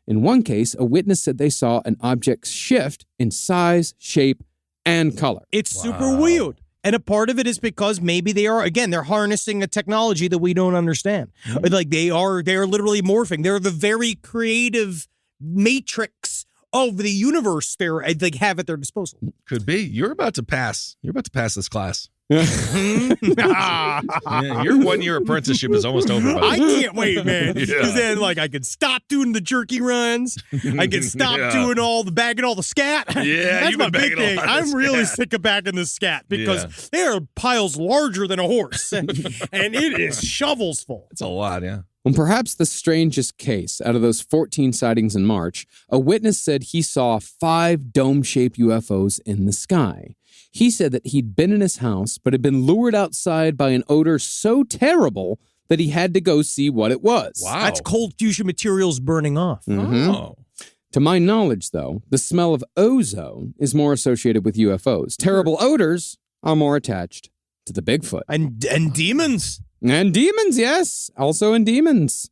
In one case, a witness said they saw an object shift in size, shape, and color. It's super weird. And a part of it is because maybe they're harnessing a technology that we don't understand. Like they are literally morphing. They're the very creative matrix of the universe they have at their disposal. Could be. You're about to pass this class. Yeah, your 1 year apprenticeship is almost over. I can't wait, man. Because then, I could stop doing the jerky runs. I can stop doing all the bagging all the scat. Yeah, that's my big thing. I'm really sick of bagging the scat because they are piles larger than a horse, and it is shovels full. It's a lot, yeah. Well, perhaps the strangest case out of those 14 sightings in March, a witness said he saw 5 dome-shaped UFOs in the sky. He said that he'd been in his house, but had been lured outside by an odor so terrible that he had to go see what it was. Wow. That's cold fusion materials burning off. Oh. To my knowledge, though, the smell of ozone is more associated with UFOs. Terrible odors are more attached to the Bigfoot. And demons. And demons, yes. Also in demons.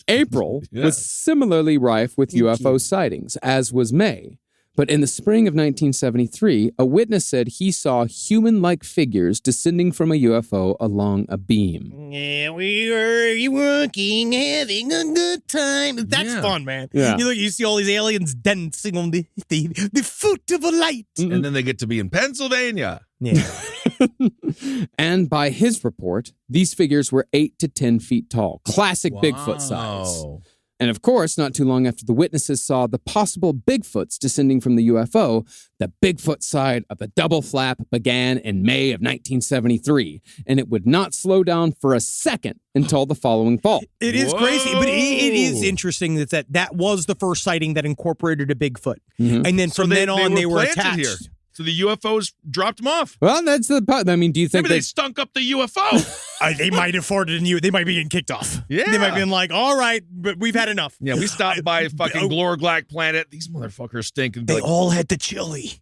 April was similarly rife with UFO sightings, as was May. But in the spring of 1973, a witness said he saw human-like figures descending from a UFO along a beam. Yeah, we were working, having a good time. That's fun, man. Yeah. You see all these aliens dancing on the foot of a light. And then they get to be in Pennsylvania. Yeah. And by his report, these figures were 8 to 10 feet tall. Classic Bigfoot size. And of course, not too long after the witnesses saw the possible Bigfoots descending from the UFO, the Bigfoot side of the double flap began in May of 1973, and it would not slow down for a second until the following fall. It is crazy, but it is interesting that was the first sighting that incorporated a Bigfoot. And then from then on, they were attached. Here. So the UFOs dropped them off. Well, that's the part. I mean, do you think maybe they stunk up the UFO? They might have farted in you. They might be getting kicked off. Yeah. They might be like, all right, but we've had enough. Yeah, we stopped by fucking Glorglac planet. These motherfuckers stink. They all had the chili.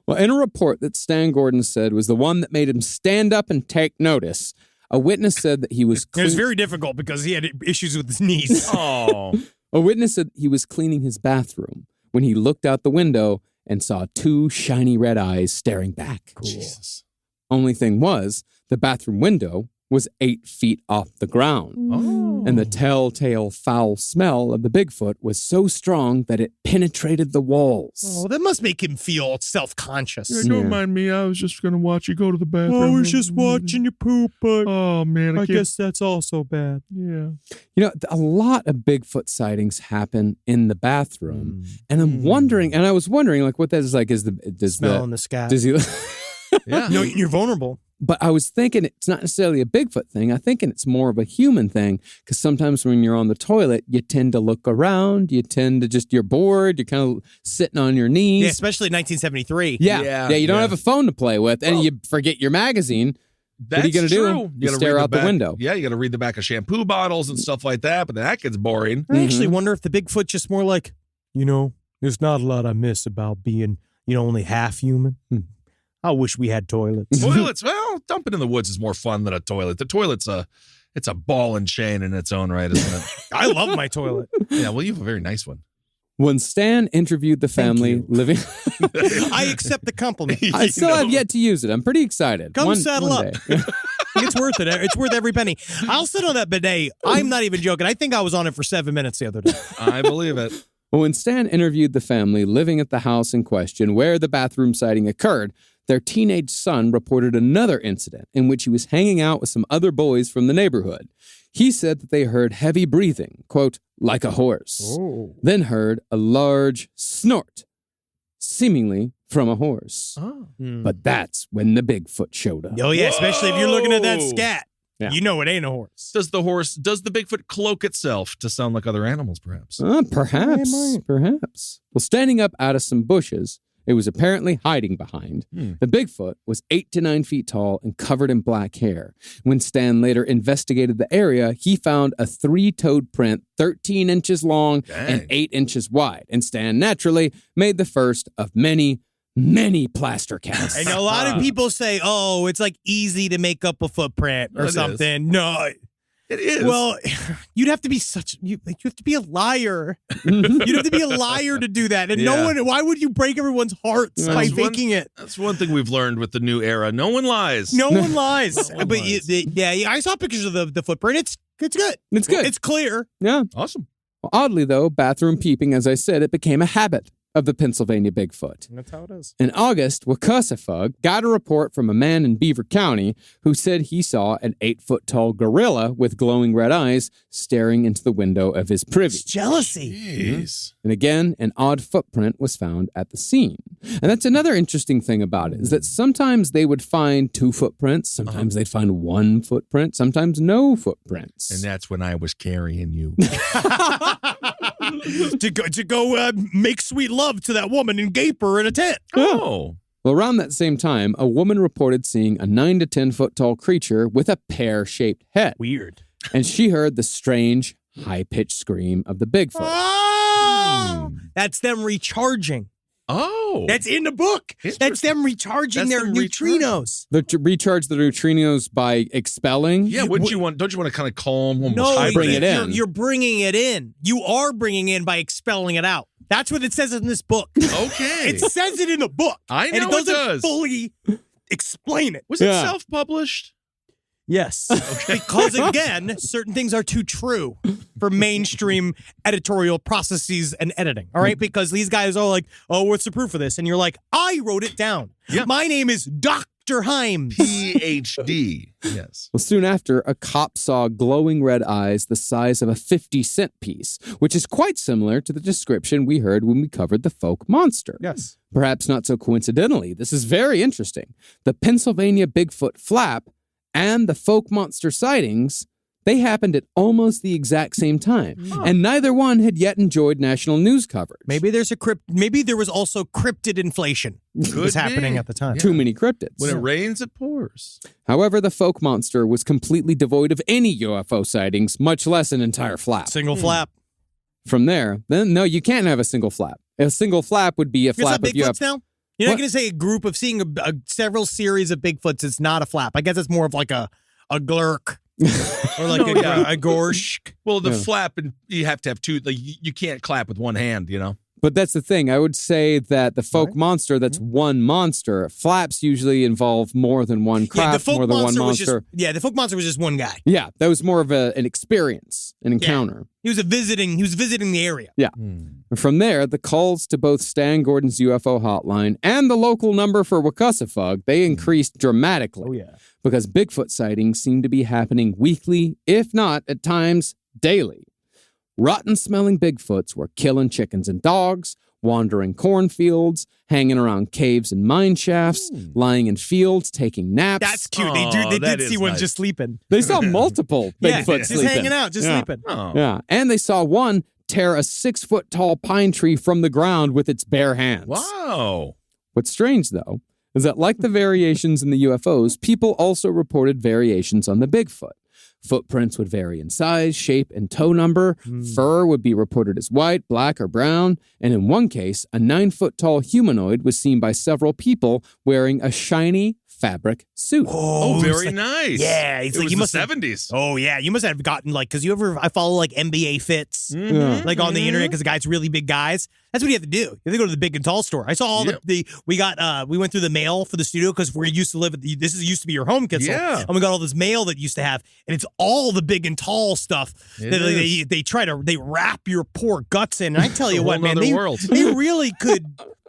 Well, in a report that Stan Gordon said was the one that made him stand up and take notice, a witness said that he was... It was very difficult because he had issues with his knees. Oh. A witness said he was cleaning his bathroom when he looked out the window and saw 2 shiny red eyes staring back. Cool. Jesus. Only thing was, the bathroom window was 8 feet off the ground. Oh. And the telltale foul smell of the Bigfoot was so strong that it penetrated the walls. Oh, that must make him feel self-conscious. Yeah, don't mind me. I was just going to watch you go to the bathroom. I was just watching you poop, but oh, man, I guess that's also bad. Yeah. You know, a lot of Bigfoot sightings happen in the bathroom. And I'm wondering, and I was wondering, like, what that is like, smell in the scat. Does he... Yeah. No, you're vulnerable. But I was thinking it's not necessarily a Bigfoot thing. I'm thinking it's more of a human thing because sometimes when you're on the toilet, you tend to look around. You tend to you're bored. You're kind of sitting on your knees. Yeah, especially in 1973. Yeah. You don't have a phone to play with and you forget your magazine. What are you going to do? You stare out the window. Yeah, you got to read the back of shampoo bottles and stuff like that, but that gets boring. I actually wonder if the Bigfoot just more like, there's not a lot I miss about being only half human. I wish we had toilets. Toilets, well, dumping in the woods is more fun than a toilet. The toilet's it's a ball and chain in its own right, isn't it? I love my toilet. Yeah, well, you have a very nice one. When Stan interviewed the family living... I accept the compliment. I still have yet to use it. I'm pretty excited. Come saddle one up. It's worth it. It's worth every penny. I'll sit on that bidet. I'm not even joking. I think I was on it for 7 minutes the other day. I believe it. Well, when Stan interviewed the family living at the house in question where the bathroom sighting occurred, their teenage son reported another incident in which he was hanging out with some other boys from the neighborhood. He said that they heard heavy breathing, quote, like a horse, then heard a large snort, seemingly from a horse. But that's when the Bigfoot showed up. Oh, yeah, especially if you're looking at that scat. Yeah. You know it ain't a horse. Does the Bigfoot cloak itself to sound like other animals, perhaps? Perhaps. Well, standing up out of some bushes, it was apparently hiding behind. The Bigfoot was 8 to 9 feet tall and covered in black hair. When Stan later investigated the area, he found a 3-toed print 13 inches long and 8 inches wide. And Stan naturally made the first of many plaster casts. And a lot of people say, oh, it's like easy to make up a footprint or something. No. It is. Well, you'd have to be you have to be a liar. You'd have to be a liar to do that. And no one, why would you break everyone's hearts by faking it? That's one thing we've learned with the new era. No one lies. No one lies. But I saw pictures of the footprint. It's good. It's good. It's clear. Yeah. Awesome. Well, oddly, though, bathroom peeping, as I said, it became a habit of the Pennsylvania Bigfoot. That's how it is. In August, Wakusafug got a report from a man in Beaver County who said he saw an 8-foot-tall gorilla with glowing red eyes staring into the window of his privy. It's jealousy. Jeez. And again, an odd footprint was found at the scene. And that's another interesting thing about it, is that sometimes they would find 2 footprints, sometimes they'd find 1 footprint, sometimes no footprints. And that's when I was carrying you. to go make sweet love to that woman and gape her in a tent. Oh. Well, around that same time, a woman reported seeing a 9 to 10 foot tall creature with a pear-shaped head. Weird. And she heard the strange, high-pitched scream of the Bigfoot. Oh! That's them recharging. Oh. That's in the book. That's them recharging their neutrinos. They recharge the neutrinos by expelling? Yeah, don't you want to kind of calm them? No, bring it in. You're bringing it in. You are bringing it in by expelling it out. That's what it says in this book. Okay. It says it in the book. I know and it doesn't does. fully explain it. Was it self-published? Yes. Okay. Because, again, certain things are too true for mainstream editorial processes and editing. All right? Because these guys are like, oh, what's the proof for this? And you're like, I wrote it down. Yeah. My name is Dr. Himes. PhD. Yes. Well, soon after, a cop saw glowing red eyes the size of a 50-cent piece, which is quite similar to the description we heard when we covered the folk monster. Yes. Perhaps not so coincidentally, this is very interesting. The Pennsylvania Bigfoot flap and the folk monster sightings, they happened at almost the exact same time. And neither one had yet enjoyed national news coverage. Maybe there was also cryptid inflation that was happening at the time. Yeah. Too many cryptids. When it rains, it pours. However, the folk monster was completely devoid of any UFO sightings, much less an entire flap. Single flap. From there, then no, you can't have a single flap. A single flap would be a flap of Bigfoots now? You're not going to say a group of seeing several series of Bigfoots. It's not a flap. I guess it's more of like a glurk or like a gorsh. Well, the flap, and you have to have 2. Like, you can't clap with one hand, you know? But that's the thing. I would say that the folk monster, that's one monster. Flaps usually involve more than one craft, more than one monster. The folk monster was just one guy. Yeah, that was more of an experience, an encounter. He was visiting the area. Yeah. From there, the calls to both Stan Gordon's UFO hotline and the local number for Wakusafug, they increased dramatically. Oh, yeah. Because Bigfoot sightings seemed to be happening weekly, if not, at times, daily. Rotten-smelling Bigfoots were killing chickens and dogs, wandering cornfields, hanging around caves and mine shafts, lying in fields, taking naps. That's cute. They did see one just sleeping. They saw multiple Bigfoot sleeping. Just hanging out, just sleeping. Oh. Yeah, and they saw one tear a 6-foot-tall pine tree from the ground with its bare hands. Wow. What's strange, though, is that like the variations in the UFOs, people also reported variations on the Bigfoot. Footprints would vary in size, shape, and toe number. Fur would be reported as white, black, or brown. And in one case, a 9-foot-tall humanoid was seen by several people wearing a shiny fabric suit. Oh, very nice. Yeah, it was the 70s. Oh yeah, you must have gotten because I follow like NBA fits like on the internet because the guys really big guys. That's what you have to do. You have to go to the big and tall store. I saw all we went through the mail for the studio because we used to live this used to be your home, Kitzel. Yeah. And we got all this mail that used to have, and it's all the big and tall stuff that they wrap your poor guts in. And I tell you what, man, they really could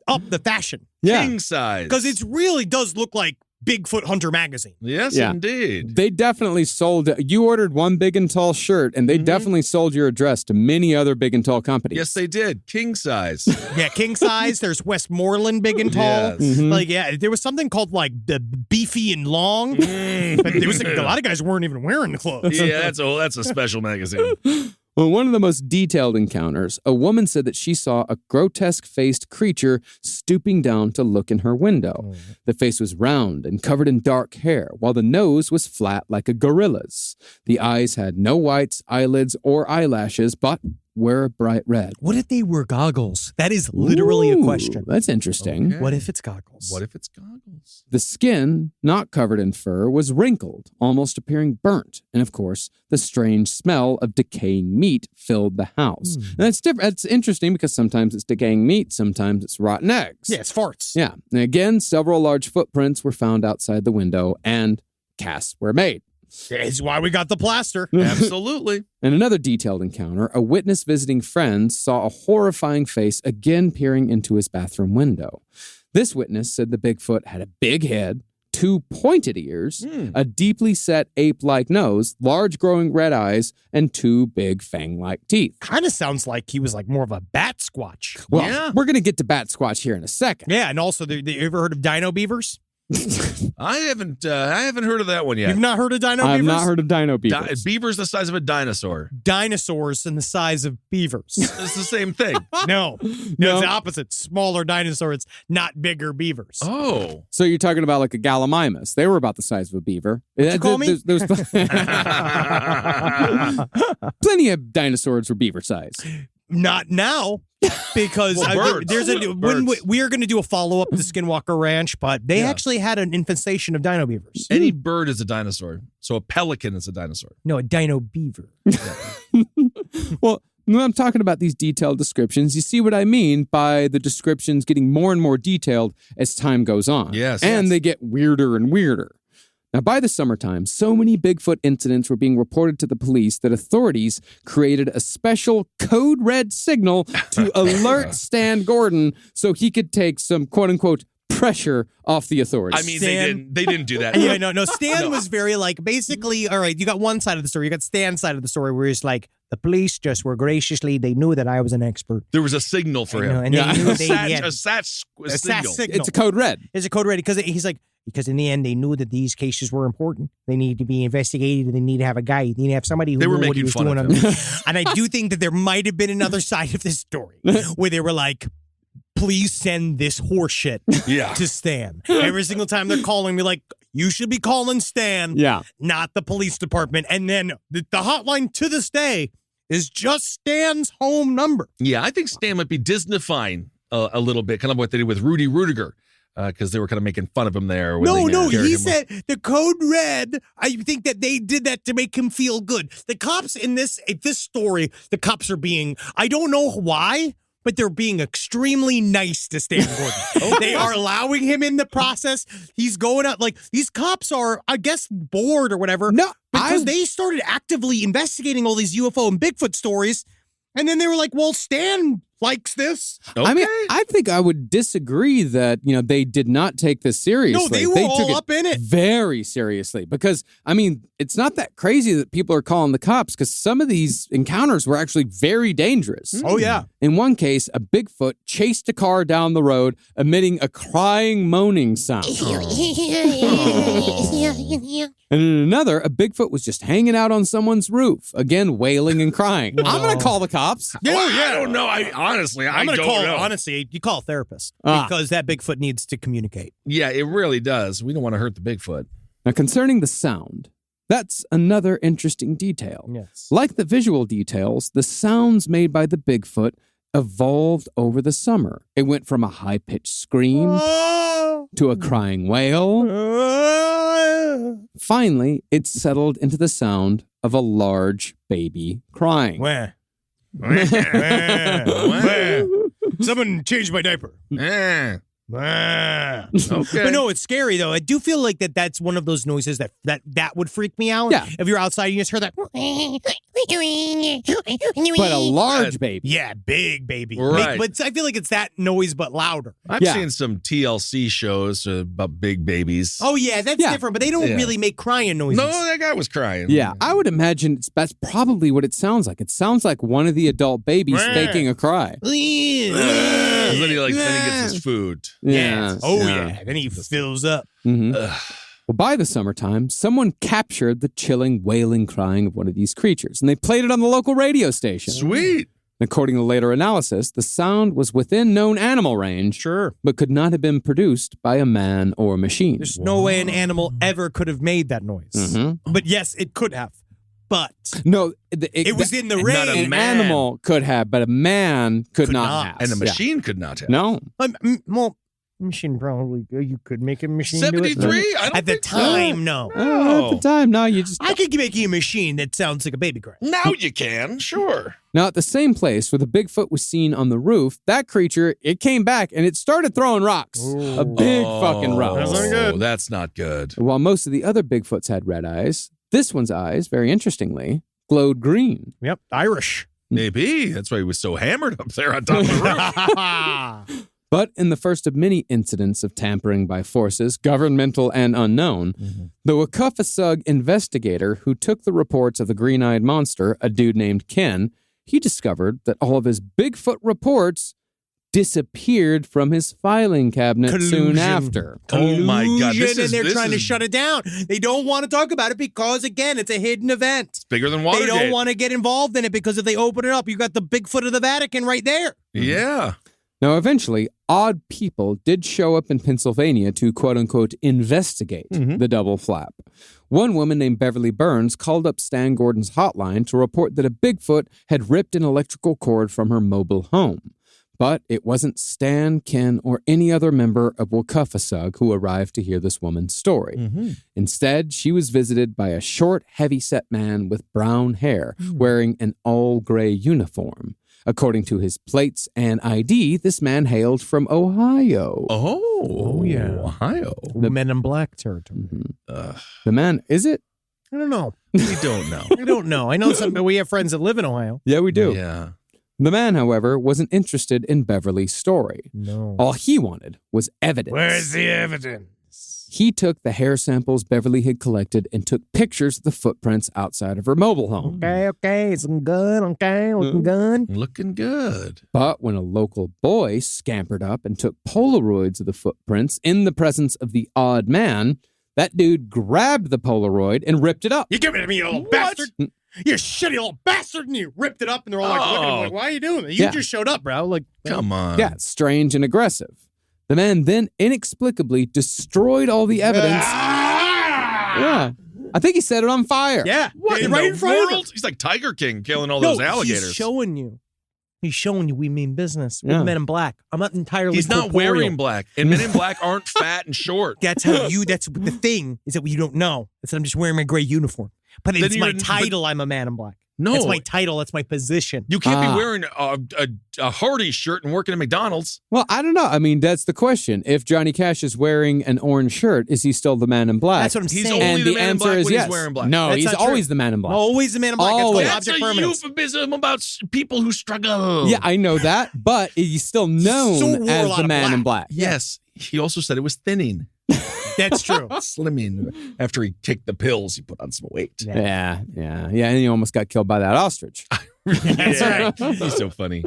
up the fashion. King size. Because it really does look like Bigfoot Hunter magazine. Yes, indeed. They definitely sold. You ordered one big and tall shirt, and they definitely sold your address to many other big and tall companies. Yes, they did. King size. Yeah, king size. There's Westmoreland big and tall. Yes. There was something called like the beefy and long. But there was a lot of guys weren't even wearing the clothes. Yeah, that's a special magazine. Well, one of the most detailed encounters, a woman said that she saw a grotesque-faced creature stooping down to look in her window. The face was round and covered in dark hair, while the nose was flat like a gorilla's. The eyes had no whites, eyelids, or eyelashes, but were bright red. What if they were goggles? That is literally a question. That's interesting. Okay. What if it's goggles? The skin, not covered in fur, was wrinkled, almost appearing burnt. And of course, the strange smell of decaying meat filled the house. And that's different. That's interesting because sometimes it's decaying meat, sometimes it's rotten eggs. Yeah, it's farts. Yeah. And again, several large footprints were found outside the window and casts were made. That's why we got the plaster. Absolutely. In another detailed encounter, a witness visiting friends saw a horrifying face again peering into his bathroom window. This witness said the Bigfoot had a big head, 2 pointed ears, a deeply set ape-like nose, large growing red eyes, and 2 big fang-like teeth. Kind of sounds like he was like more of a bat squatch. Well, we're going to get to bat squatch here in a second. Yeah, and also, you ever heard of dino beavers? I haven't heard of that one yet. You've not heard of dino beavers? I've not heard of dino beavers. Beavers the size of a dinosaur. Dinosaurs in the size of beavers. It's the same thing. No, it's the opposite. Smaller dinosaurs, not bigger beavers. Oh. So you're talking about like a gallimimus. They were about the size of a beaver. What'd you call me? There's plenty of dinosaurs were beaver size. Not now, because we are going to do a follow-up to Skinwalker Ranch, but they actually had an infestation of dino beavers. Any bird is a dinosaur. So a pelican is a dinosaur. No, a dino beaver. Well, when I'm talking about these detailed descriptions, you see what I mean by the descriptions getting more and more detailed as time goes on. Yes. And they get weirder and weirder. Now, by the summertime, so many Bigfoot incidents were being reported to the police that authorities created a special code red signal to alert Stan Gordon so he could take some quote-unquote pressure off the authorities. I mean, they didn't do that. Yeah, no. Stan was very like, basically, all right, you got one side of the story. You got Stan's side of the story where he's like, the police just were graciously, they knew that I was an expert. There was a signal for him. And they knew a sat signal. It's a code red. It's a code red because he's like, because in the end, they knew that these cases were important. They need to be investigated. They need to have a guy. They need to have somebody who knew what he was doing. And I do think that there might have been another side of this story where they were like, please send this horse shit to Stan. Every single time they're calling me, like, you should be calling Stan, not the police department. And then the hotline to this day is just Stan's home number. Yeah, I think Stan might be Disneyfying a little bit, kind of what they did with Rudy Rudiger. Because they were kind of making fun of him there. No, he said the code red. I think that they did that to make him feel good. The cops in this story, the cops are being, I don't know why, but they're being extremely nice to Stan Gordon. They are allowing him in the process. He's going out, like, these cops are, I guess, bored or whatever. No, because they started actively investigating all these UFO and Bigfoot stories. And then they were like, well, Stan likes this. Okay. I mean, I think I would disagree that, they did not take this seriously. No, they were all up in it. Very seriously. Because, I mean, it's not that crazy that people are calling the cops because some of these encounters were actually very dangerous. Oh, yeah. In one case, a Bigfoot chased a car down the road, emitting a crying, moaning sound. And in another, a Bigfoot was just hanging out on someone's roof, again, wailing and crying. I'm going to call the cops. I don't know. Honestly, I don't know. Honestly, you call a therapist because that Bigfoot needs to communicate. Yeah, it really does. We don't want to hurt the Bigfoot. Now, concerning the sound, That's another interesting detail. Yes. Like the visual details, the sounds made by the Bigfoot evolved over the summer. It went from a high-pitched scream to a crying wail. Finally, it settled into the sound of a large baby crying. Wah. Someone changed my diaper. Okay. But no, it's scary though. I do feel like that's one of those noises that would freak me out. Yeah. If you're outside, you just hear that. But a large baby. Yeah, big baby. Right. But I feel like it's that noise, but louder. I've seen some TLC shows about big babies. Oh yeah, that's different. But they don't really make crying noises. No, that guy was crying. Yeah, I would imagine that's probably what it sounds like. It sounds like one of the adult babies faking a cry. And then he gets his food. Yeah. Yeah. Then he fills up. Mm-hmm. Well, by the summertime, someone captured the chilling, wailing crying of one of these creatures, and they played it on the local radio station. Sweet. According to later analysis, the sound was within known animal range, but could not have been produced by a man or machine. There's no way an animal ever could have made that noise. Mm-hmm. But yes, it could have. But no, it was in the range. An animal could have, but a man could not have. And a machine could not have. No. Well, machine probably, you could make a machine 73? do it. I don't At the think so. time, no. At the time, no, you just... I could make you a machine that sounds like a baby cry. Now you can, sure. Now, at the same place where the Bigfoot was seen on the roof, that creature, it came back and it started throwing rocks. Ooh. A big fucking rock. That's not good. That's not good. While most of the other Bigfoots had red eyes, this one's eyes, very interestingly, glowed green. Yep, Irish. Maybe. That's why he was so hammered up there on top of the roof. But in the first of many incidents of tampering by forces, governmental and unknown, the Wakuffesug investigator who took the reports of the green-eyed monster, a dude named Ken, he discovered that all of his Bigfoot reports disappeared from his filing cabinet soon after. Oh my God. And they're trying to shut it down. They don't want to talk about it because, again, it's a hidden event. It's bigger than Watergate. They don't want to get involved in it because if they open it up, you got the Bigfoot of the Vatican right there. Yeah. Now, eventually, odd people did show up in Pennsylvania to, quote-unquote, investigate the double flap. One woman named Beverly Burns called up Stan Gordon's hotline to report that a Bigfoot had ripped an electrical cord from her mobile home. But it wasn't Stan, Ken, or any other member of Wakuffesug who arrived to hear this woman's story. Instead, she was visited by a short, heavy-set man with brown hair wearing an all-gray uniform. According to his plates and ID, this man hailed from Ohio. Oh yeah. Ohio. The Men in Black territory. The man, is it? I don't know. We don't know. I don't know. I know we have friends that live in Ohio. Yeah, we do. Yeah. The man, however, wasn't interested in Beverly's story. No. All he wanted was evidence. Where's the evidence? He took the hair samples Beverly had collected and took pictures of the footprints outside of her mobile home. Okay, it's good. Okay, looking good. Looking good. But when a local boy scampered up and took Polaroids of the footprints in the presence of the odd man, that dude grabbed the Polaroid and ripped it up. You give it to me, you little bastard. You shitty little bastard. And you ripped it up and they're all like, looking at him like, why are you doing that? You just showed up, bro. Like, come on. Yeah, strange and aggressive. The man then inexplicably destroyed all the evidence. Yeah. I think he set it on fire. Yeah. What in right the in front of him. world? He's like Tiger King killing all those alligators. He's showing you. We mean business with Men in Black. I'm not entirely He's not corporeal. wearing black. And Men in Black aren't fat and short. That's the thing is that you don't know. It's that I'm just wearing my gray uniform. But it's my title, I'm a Man in Black. No. That's my title. That's my position. You can't be wearing a Hardy shirt and working at McDonald's. Well, I don't know. I mean, that's the question. If Johnny Cash is wearing an orange shirt, is he still the Man in Black? That's what I'm saying. He's only and the the Man in answer Black is when yes. he's wearing black. No, That's he's not true. always the Man in Black. Always the Man in Black. Always. That's a permanence. euphemism about people who struggle. Yeah, I know that, but he's still known as the Man in Black. Yes. He also said it was thinning. That's true. Slimming. After he kicked the pills, he put on some weight. Yeah. And he almost got killed by that ostrich. That's right. He's so funny.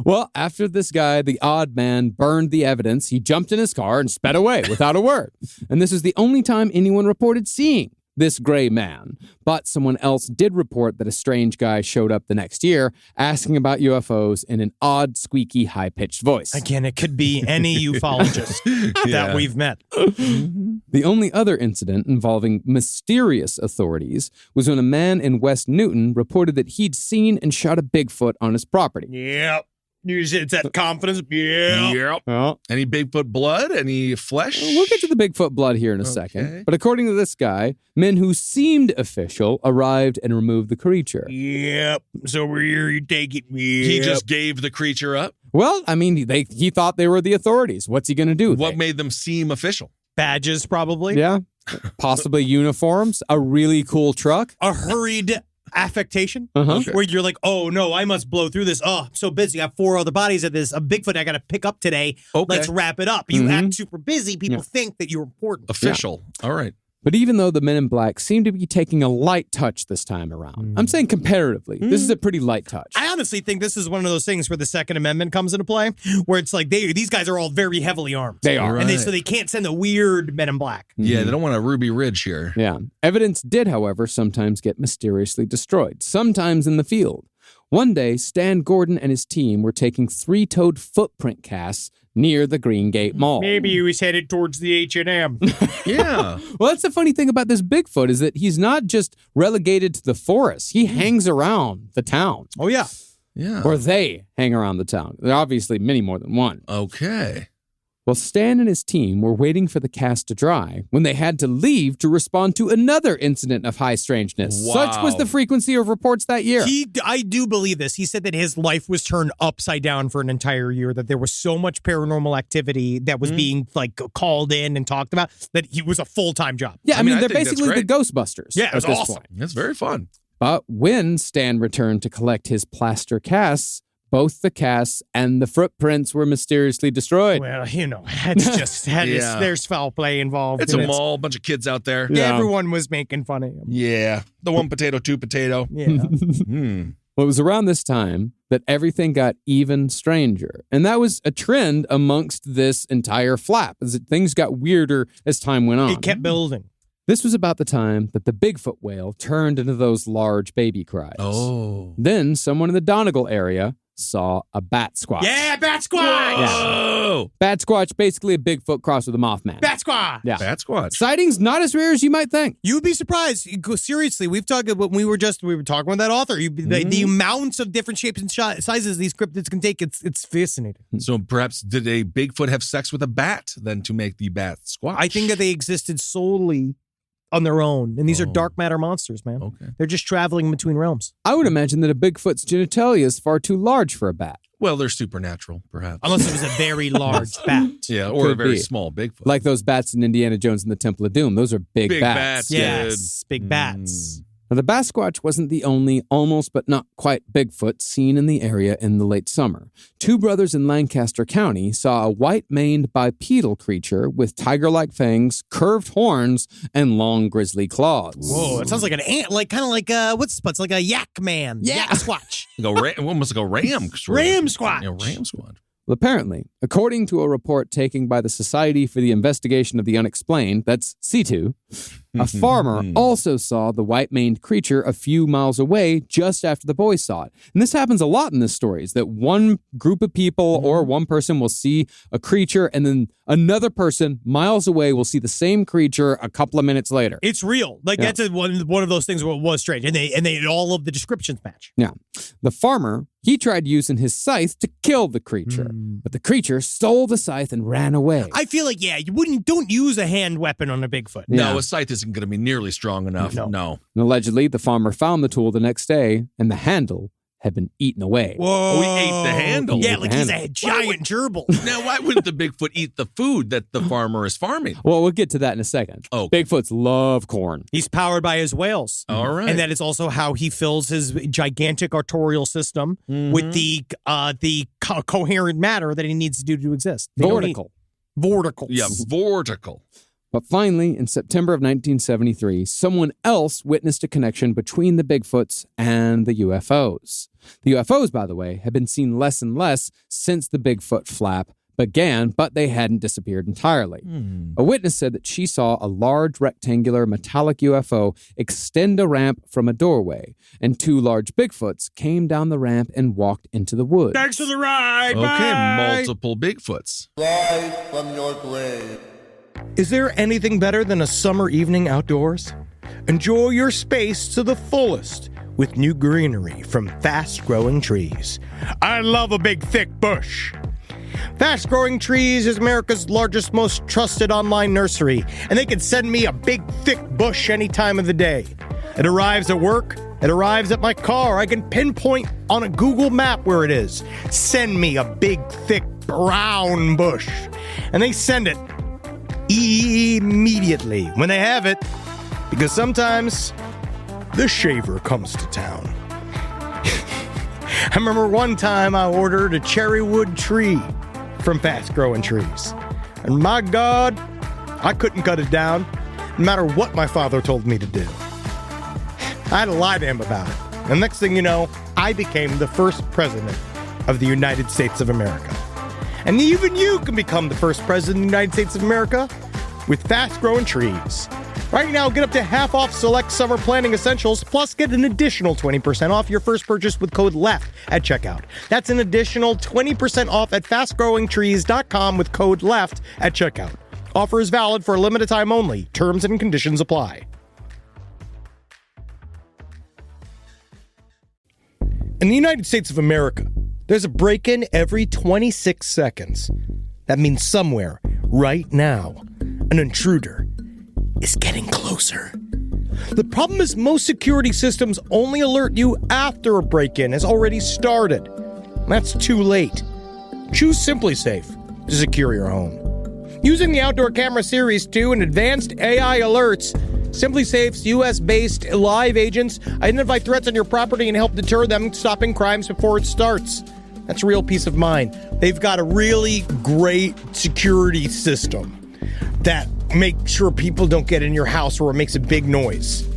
Well, after this guy, the odd man, burned the evidence, he jumped in his car and sped away without a word. And this is the only time anyone reported seeing this gray man. But someone else did report that a strange guy showed up the next year asking about UFOs in an odd, squeaky, high-pitched voice. Again, it could be any ufologist that we've met. The only other incident involving mysterious authorities was when a man in West Newton reported that he'd seen and shot a Bigfoot on his property. Yep. It's that confidence. Yep. Well, any Bigfoot blood? Any flesh? We'll get to the Bigfoot blood here in a second. But according to this guy, men who seemed official arrived and removed the creature. Yep. So we're here, you take it. Yep. He just gave the creature up? Well, I mean, he thought they were the authorities. What's he going to do? What made them seem official? Badges, probably. Yeah. Possibly uniforms, a really cool truck. A hurried affectation Okay. where you're like, oh no, I must blow through this. Oh, I'm so busy. I have 4 other bodies of this. A Bigfoot I got to pick up today. Okay. Let's wrap it up. You act super busy. People think that you're important. Official. All right. But even though the men in black seem to be taking a light touch this time around, I'm saying comparatively, this is a pretty light touch. I honestly think this is one of those things where the Second Amendment comes into play, where it's like these guys are all very heavily armed. They are. And so they can't send the weird men in black. Yeah, they don't want a Ruby Ridge here. Yeah. Evidence did, however, sometimes get mysteriously destroyed, sometimes in the field. One day, Stan Gordon and his team were taking 3-toed footprint casts near the Green Gate Mall. Maybe he was headed towards the H&M. Yeah. Well, that's the funny thing about this Bigfoot is that he's not just relegated to the forest. He hangs around the town. Oh, yeah. Yeah. Or they hang around the town. There are obviously many more than one. Okay. Well, Stan and his team were waiting for the cast to dry when they had to leave to respond to another incident of high strangeness. Wow. Such was the frequency of reports that year. I do believe this. He said that his life was turned upside down for an entire year, that there was so much paranormal activity that was being called in and talked about that he was a full-time job. Yeah, I mean I they're think that's basically the great. Ghostbusters. Yeah, at it's this awesome. point. That's very fun. But when Stan returned to collect his plaster casts, both the casts and the footprints were mysteriously destroyed. Well, it's just, there's foul play involved. It's a mall, bunch of kids out there. Yeah. Everyone was making fun of him. Yeah. The 1 potato, 2 potato. Yeah. Well, it was around this time that everything got even stranger. And that was a trend amongst this entire flap, as things got weirder as time went on. It kept building. This was about the time that the Bigfoot whale turned into those large baby cries. Oh. Then someone in the Donegal area saw a bat squatch. Yeah, Bat Squatch! Whoa. Bat squatch, basically a Bigfoot crossed with a Mothman. Bat Squatch! Yeah. Bat Squatch. Sightings not as rare as you might think. You'd be surprised. Seriously, we've talked about when we were talking with that author. The amounts of different shapes and sizes these cryptids can take, it's fascinating. So perhaps did a Bigfoot have sex with a bat then to make the bat squatch? I think that they existed solely on their own. And these are dark matter monsters, man. Okay. They're just traveling between realms. I would imagine that a Bigfoot's genitalia is far too large for a bat. Well, they're supernatural, perhaps. Unless it was a very large bat. Yeah, or Could a very be. small Bigfoot. Like those bats in Indiana Jones and the Temple of Doom. Those are big bats. Yes, big bats. Now, the Basquatch wasn't the only almost but not quite Bigfoot seen in the area in the late summer. 2 brothers in Lancaster County saw a white-maned bipedal creature with tiger-like fangs, curved horns, and long grisly claws. Whoa, it sounds like an ant, kind of like what's like a yak man. Yeah. Yak squatch. Almost like a ram. Ram squatch. Ram squatch. Well, apparently, according to a report taken by the Society for the Investigation of the Unexplained, that's C2, a farmer also saw the white-maned creature a few miles away just after the boys saw it. And this happens a lot in this story, is that one group of people or one person will see a creature and then another person miles away will see the same creature a couple of minutes later. It's real. That's one of those things where it was strange. And they all of the descriptions match. Yeah. The farmer, he tried using his scythe to kill the creature, but the creature stole the scythe and ran away. I feel like, don't use a hand weapon on a Bigfoot. No, a scythe isn't going to be nearly strong enough. No. And allegedly, the farmer found the tool the next day, and the handle had been eaten away. Whoa. Oh, he ate the handle. Yeah, like he's a giant gerbil. Now, why wouldn't the Bigfoot eat the food that the farmer is farming? Well, we'll get to that in a second. Oh. Bigfoots love corn. He's powered by his whales. All right. And that is also how he fills his gigantic arterial system with the coherent matter that he needs to do to exist. Vortical. Vorticals. Yeah, vortical. But finally, in September of 1973, someone else witnessed a connection between the Bigfoots and the UFOs. The UFOs, by the way, have been seen less and less since the Bigfoot flap began, but they hadn't disappeared entirely. A witness said that she saw a large rectangular metallic UFO extend a ramp from a doorway, and 2 large Bigfoots came down the ramp and walked into the woods. Thanks for the ride. Okay, Bye. multiple Bigfoots. Rise from your grave. Is there anything better than a summer evening outdoors? Enjoy your space to the fullest with new greenery from Fast Growing Trees. I love a big, thick bush. Fast Growing Trees is America's largest, most trusted online nursery, and they can send me a big, thick bush any time of the day. It arrives at work. It arrives at my car. I can pinpoint on a Google map where it is. Send me a big, thick, brown bush. And they send it immediately when they have it, because sometimes the shaver comes to town. I remember one time I ordered a cherry wood tree from Fast Growing Trees. And my God, I couldn't cut it down, no matter what my father told me to do. I had to lie to him about it. And next thing you know, I became the first president of the United States of America. And even you can become the first president of the United States of America with Fast Growing Trees. Right now, get up to half off select summer planting essentials, plus get an additional 20% off your first purchase with code LEFT at checkout. That's an additional 20% off at fastgrowingtrees.com with code LEFT at checkout. Offer is valid for a limited time only. Terms and conditions apply. In the United States of America, there's a break-in every 26 seconds. That means somewhere, right now, an intruder is getting closer. The problem is most security systems only alert you after a break-in has already started. That's too late. Choose SimpliSafe to secure your home. Using the Outdoor Camera Series 2 and advanced AI alerts, SimpliSafe's US-based live agents identify threats on your property and help deter them, stopping crimes before it starts. That's real peace of mind. They've got a really great security system that makes sure people don't get in your house or it makes a big noise.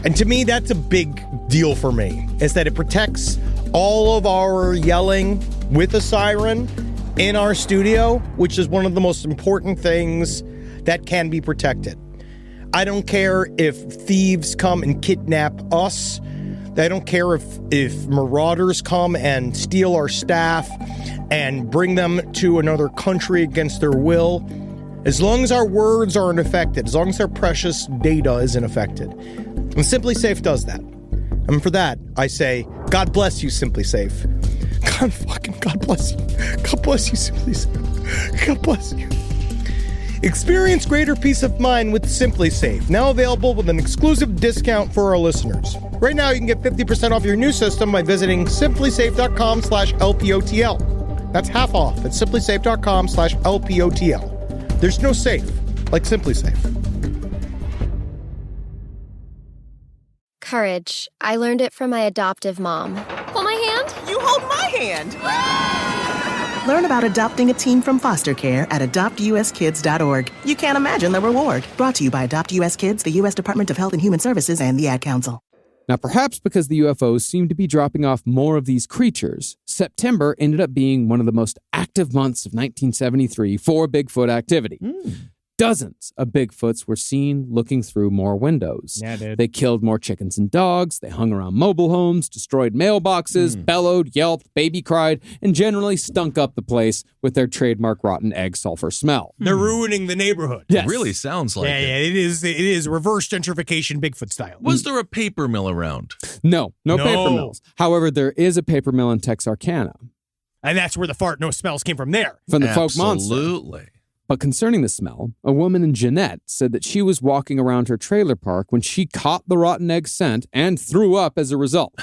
And to me, that's a big deal for me, is that it protects all of our yelling with a siren in our studio, which is one of the most important things that can be protected. I don't care if thieves come and kidnap us. I don't care if marauders come and steal our staff and bring them to another country against their will. As long as our words aren't affected, as long as our precious data isn't affected. And SimpliSafe does that. And for that, I say, God bless you, SimpliSafe. God bless you. God bless you, SimpliSafe. God bless you. Experience greater peace of mind with SimpliSafe, now available with an exclusive discount for our listeners. Right now, you can get 50% off your new system by visiting simplisafe.com/LPOTL. That's half off at simplisafe.com/LPOTL. There's no safe like SimpliSafe. Courage. I learned it from my adoptive mom. Hold my hand. You hold my hand. Learn about adopting a teen from foster care at adoptuskids.org. You can't imagine the reward. Brought to you by Adopt US Kids, the U.S. Department of Health and Human Services, and the Ad Council. Now, perhaps because the UFOs seem to be dropping off more of these creatures, September ended up being one of the most active months of 1973 for Bigfoot activity. Dozens of Bigfoots were seen looking through more windows. Yeah, dude. They killed more chickens and dogs, they hung around mobile homes, destroyed mailboxes, bellowed, yelped, baby cried, and generally stunk up the place with their trademark rotten egg sulfur smell. They're ruining the neighborhood. Yes. It really sounds like Yeah, it. it is reverse gentrification Bigfoot style. Was there a paper mill around? No paper mills. However, there is a paper mill in Texarkana. And that's where the fart no smells came from there. From the folk monster. Absolutely. But concerning the smell, a woman in Jeanette said that she was walking around her trailer park when she caught the rotten egg scent and threw up as a result.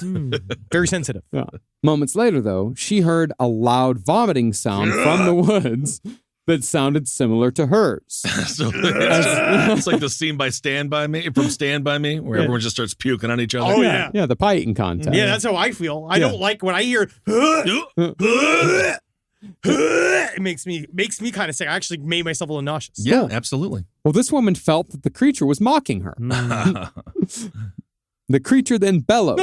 Very sensitive. Yeah. Moments later, though, she heard a loud vomiting sound from the woods that sounded similar to hers. So it's like the scene by Stand By Me, from Stand By Me, where everyone just starts puking on each other. Oh, yeah. Yeah, the pie eating contest. Yeah, that's how I feel. I don't like when I hear it makes me kind of sick. I actually made myself a little nauseous. Yeah, absolutely. Well, this woman felt that the creature was mocking her. The creature then bellowed.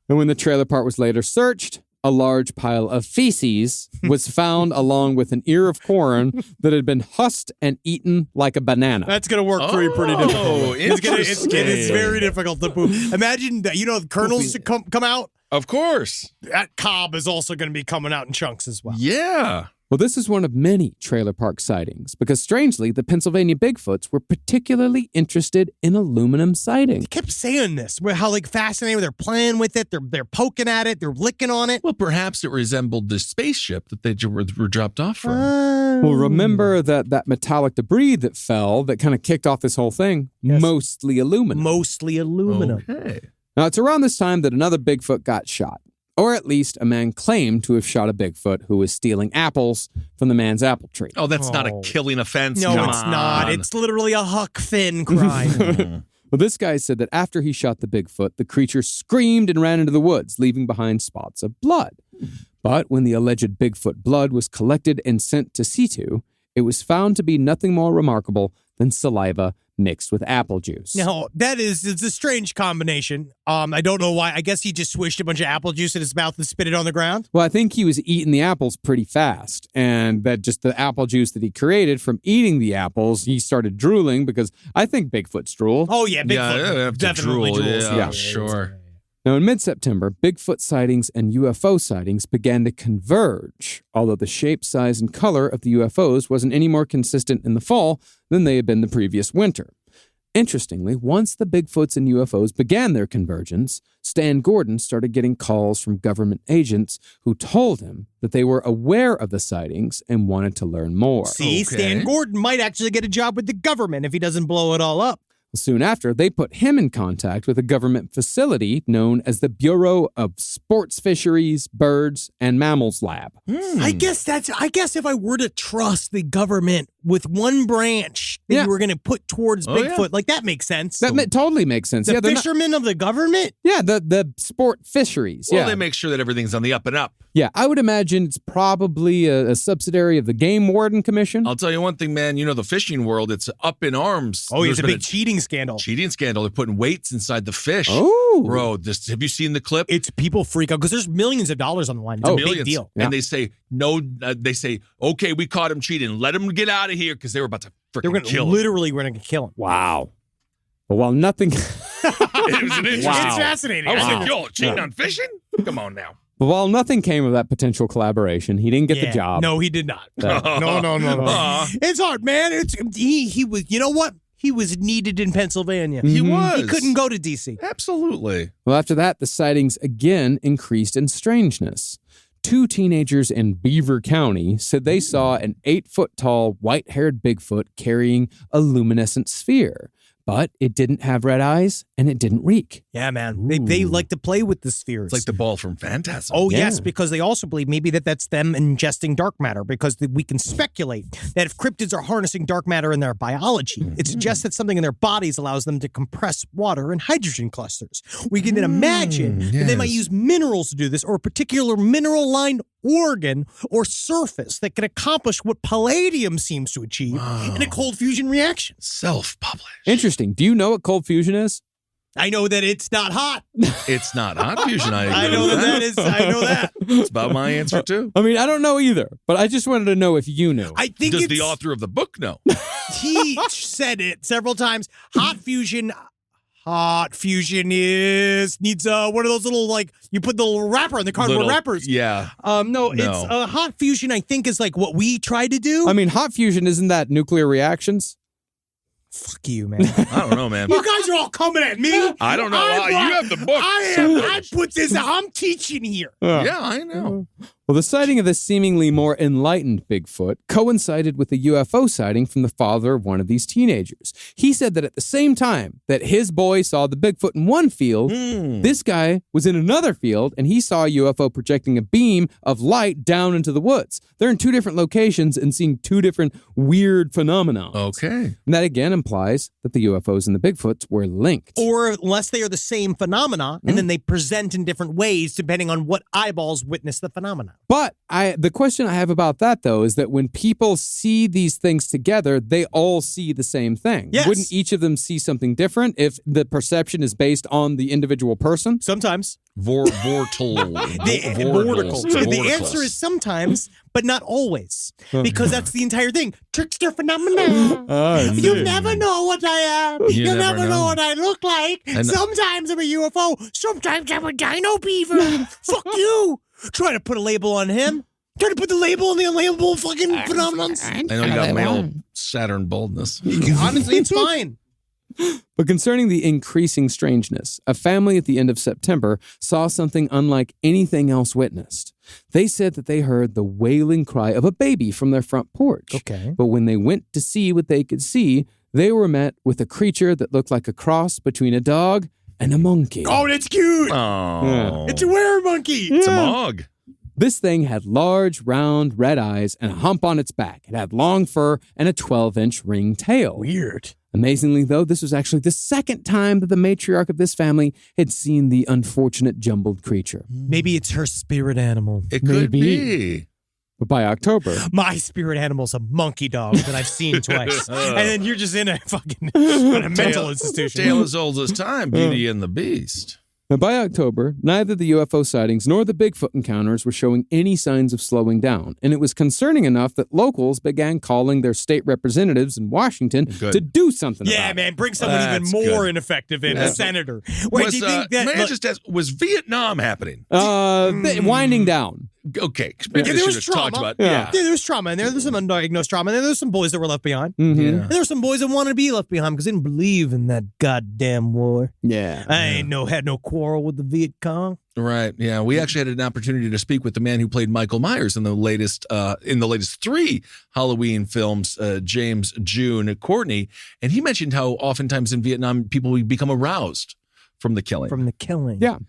And when the trailer park was later searched, a large pile of feces was found along with an ear of corn that had been husked and eaten like a banana. That's going to work for you pretty difficult. Oh, interesting. It is very difficult to poop. Imagine that, the kernels to come out. Of course. That cob is also going to be coming out in chunks as well. Yeah. Well, this is one of many trailer park sightings because, strangely, the Pennsylvania Bigfoots were particularly interested in aluminum siding. They kept saying this, how fascinated. They're playing with it. They're poking at it. They're licking on it. Well, perhaps it resembled the spaceship that they were dropped off from. Well, remember that metallic debris that fell that kind of kicked off this whole thing? Yes. Mostly aluminum. Okay. Now, it's around this time that another Bigfoot got shot. Or at least a man claimed to have shot a Bigfoot who was stealing apples from the man's apple tree. Oh, that's not a killing offense. No, Come it's on. not. It's literally a Huck Finn crime. Well, this guy said that after he shot the Bigfoot, the creature screamed and ran into the woods, leaving behind spots of blood. But when the alleged Bigfoot blood was collected and sent to situ, it was found to be nothing more remarkable than saliva mixed with apple juice. Now, it's a strange combination. I don't know why. I guess he just swished a bunch of apple juice in his mouth and spit it on the ground. Well, I think he was eating the apples pretty fast, and that just the apple juice that he created from eating the apples, he started drooling because I think Bigfoot's drool. Oh, yeah, Bigfoot definitely drools. Yeah, sure. Now, in mid-September, Bigfoot sightings and UFO sightings began to converge, although the shape, size, and color of the UFOs wasn't any more consistent in the fall than they had been the previous winter. Interestingly, once the Bigfoots and UFOs began their convergence, Stan Gordon started getting calls from government agents who told him that they were aware of the sightings and wanted to learn more. See, Stan Gordon might actually get a job with the government if he doesn't blow it all up. Soon after, they put him in contact with a government facility known as the Bureau of Sports Fisheries, Birds, and Mammals Lab. I guess if I were to trust the government with one branch that you were going to put towards Bigfoot, like that makes sense. That totally makes sense. The fishermen of the government? Yeah, the sport fisheries. Well, they make sure that everything's on the up and up. Yeah, I would imagine it's probably a subsidiary of the Game Warden Commission. I'll tell you one thing, man. The fishing world, it's up in arms. Oh, it's a big cheating scandal. Cheating scandal. They're putting weights inside the fish. Oh. Bro, have you seen the clip? It's people freak out because there's millions of dollars on the line. It's a big deal. And they say, no, okay, we caught him cheating. Let him get out of here because they were about to freaking kill him. Literally, we're going to kill him. Wow. Well, while nothing... It was an interesting... It's fascinating. I was like, yo, cheating on fishing? Come on now. But while nothing came of that potential collaboration, he didn't get the job. No, he did not. No. It's hard, man. He was, you know what? He was needed in Pennsylvania. He was. He couldn't go to D.C. Absolutely. Well, after that, the sightings again increased in strangeness. 2 teenagers in Beaver County said they saw an 8-foot-tall, white-haired Bigfoot carrying a luminescent sphere. But it didn't have red eyes, and it didn't reek. Yeah, man. They like to play with the spheres. It's like the ball from Phantasm. Oh, yes, because they also believe maybe that's them ingesting dark matter, because we can speculate that if cryptids are harnessing dark matter in their biology, it suggests that something in their bodies allows them to compress water in hydrogen clusters. We can then imagine that they might use minerals to do this, or a particular mineral-lined organ or surface that can accomplish what palladium seems to achieve in a cold fusion reaction. Self-published. Interesting. Do you know what cold fusion is? I know that it's not hot. It's not hot fusion. I know that is. I know that. It's about my answer, too. I mean, I don't know either, but I just wanted to know if you knew. I think Does the author of the book know? He said it several times. Hot fusion needs one of those little, like, you put the little wrapper on the cardboard wrappers. Yeah. No, it's hot fusion, I think, is like what we try to do. I mean, hot fusion, isn't that nuclear reactions? Fuck you, man. I don't know, man. You guys are all coming at me. I don't know. You have the book. I put this, I'm teaching here. Yeah, I know. Well, the sighting of this seemingly more enlightened Bigfoot coincided with a UFO sighting from the father of one of these teenagers. He said that at the same time that his boy saw the Bigfoot in one field, this guy was in another field, and he saw a UFO projecting a beam of light down into the woods. They're in 2 different locations and seeing 2 different weird phenomena. Okay. And that again implies that the UFOs and the Bigfoots were linked. Or unless they are the same phenomena, and then they present in different ways depending on what eyeballs witness the phenomena. But the question I have about that, though, is that when people see these things together, they all see the same thing. Yes. Wouldn't each of them see something different if the perception is based on the individual person? Sometimes. Vortical. The answer is sometimes, but not always. Because that's the entire thing. Trickster phenomenon. You never know what I am. You never know what I look like. Sometimes I'm a UFO. Sometimes I'm a dino beaver. Fuck you. Try to put a label on him. Try to put the label on the unlabelable fucking phenomenons. I know you got male Saturn baldness. Honestly, it's fine. But concerning the increasing strangeness, a family at the end of September saw something unlike anything else witnessed. They said that they heard the wailing cry of a baby from their front porch. Okay. But when they went to see what they could see, they were met with a creature that looked like a cross between a dog and a monkey. Oh, that's cute. Oh. Yeah. It's a werewolf-monkey. It's a mog. This thing had large, round, red eyes and a hump on its back. It had long fur and a 12-inch ring tail. Weird. Amazingly, though, this was actually the second time that the matriarch of this family had seen the unfortunate jumbled creature. Maybe it's her spirit animal. It could be. But by October... My spirit animal's a monkey dog that I've seen twice. And then you're just in a fucking mental institution. Tale as old as time, Beauty and the Beast. Now, by October, neither the UFO sightings nor the Bigfoot encounters were showing any signs of slowing down, and it was concerning enough that locals began calling their state representatives in Washington to do something about it. Yeah, man, bring someone even more ineffective in, a senator. Wait, do you think that... May I just ask, was Vietnam happening? Winding down. Okay. Maybe there should was have trauma. talked about There was trauma in there. There's some undiagnosed trauma. And there's some boys that were left behind. Mm-hmm. Yeah. And there were some boys that wanted to be left behind because they didn't believe in that goddamn war. Yeah. I ain't had no quarrel with the Viet Cong. Right. Yeah. We actually had an opportunity to speak with the man who played Michael Myers in the latest 3 Halloween films, James June Courtney, and he mentioned how oftentimes in Vietnam people become aroused from the killing. Yeah.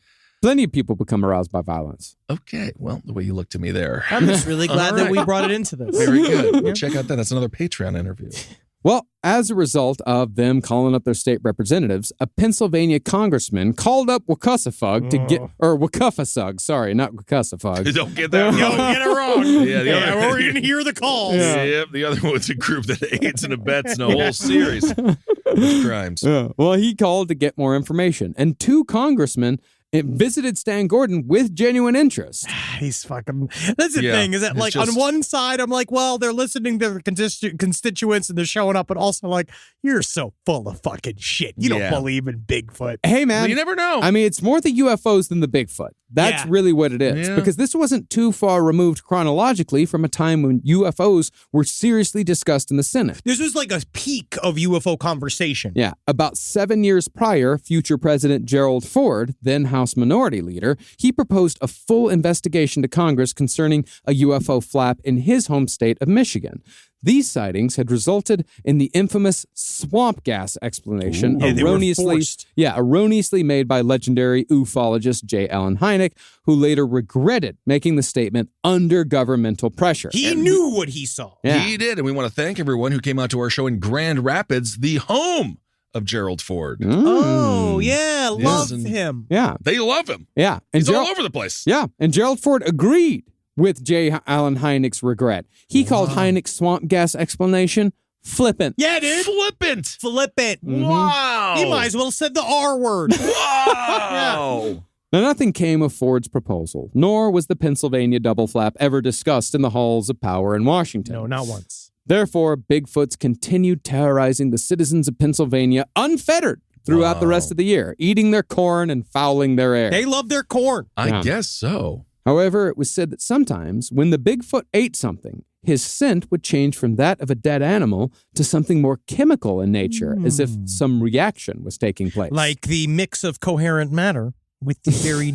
Plenty of people become aroused by violence. Okay. Well, the way you look to me there. I'm just really glad that we brought it into this. Very good. Well, check out that. That's another Patreon interview. Well, as a result of them calling up their state representatives, a Pennsylvania congressman called up Wakussafug to get, or Wakuffasug, sorry, not Wakussafug. Don't get that wrong. Don't get it wrong. Yeah, we didn't hear the calls. Yep, the other one's a group that aids and abets in a whole series of crimes. Well, he called to get more information, and 2 congressmen visited Stan Gordon with genuine interest. He's fucking... That's the thing, is that, like, on one side, I'm like, well, they're listening to their constituents and they're showing up, but also, like, you're so full of fucking shit. You don't believe in Bigfoot. Hey, man. Well, you never know. I mean, it's more the UFOs than the Bigfoot. That's really what it is. Yeah. Because this wasn't too far removed chronologically from a time when UFOs were seriously discussed in the Senate. This was like a peak of UFO conversation. Yeah. About 7 years prior, future President Gerald Ford, then House Minority Leader, he proposed a full investigation to Congress concerning a UFO flap in his home state of Michigan. These sightings had resulted in the infamous swamp gas explanation erroneously made by legendary ufologist J. Allen Hynek, who later regretted making the statement under governmental pressure. He knew what he saw. Yeah. He did, and we want to thank everyone who came out to our show in Grand Rapids, the home of Gerald Ford. Oh, yeah, love him. Yeah. They love him. Yeah. And He's all over the place. Yeah, and Gerald Ford agreed with J. Allen Hynek's regret. He called Hynek's swamp gas explanation flippant. Yeah, dude. Flippant. Wow. He might as well have said the R word. Wow. Now, nothing came of Ford's proposal, nor was the Pennsylvania double flap ever discussed in the halls of power in Washington. No, not once. Therefore, Bigfoots continued terrorizing the citizens of Pennsylvania unfettered throughout the rest of the year, eating their corn and fouling their air. They love their corn. I guess so. However, it was said that sometimes when the Bigfoot ate something, his scent would change from that of a dead animal to something more chemical in nature, as if some reaction was taking place. Like the mix of coherent matter with the very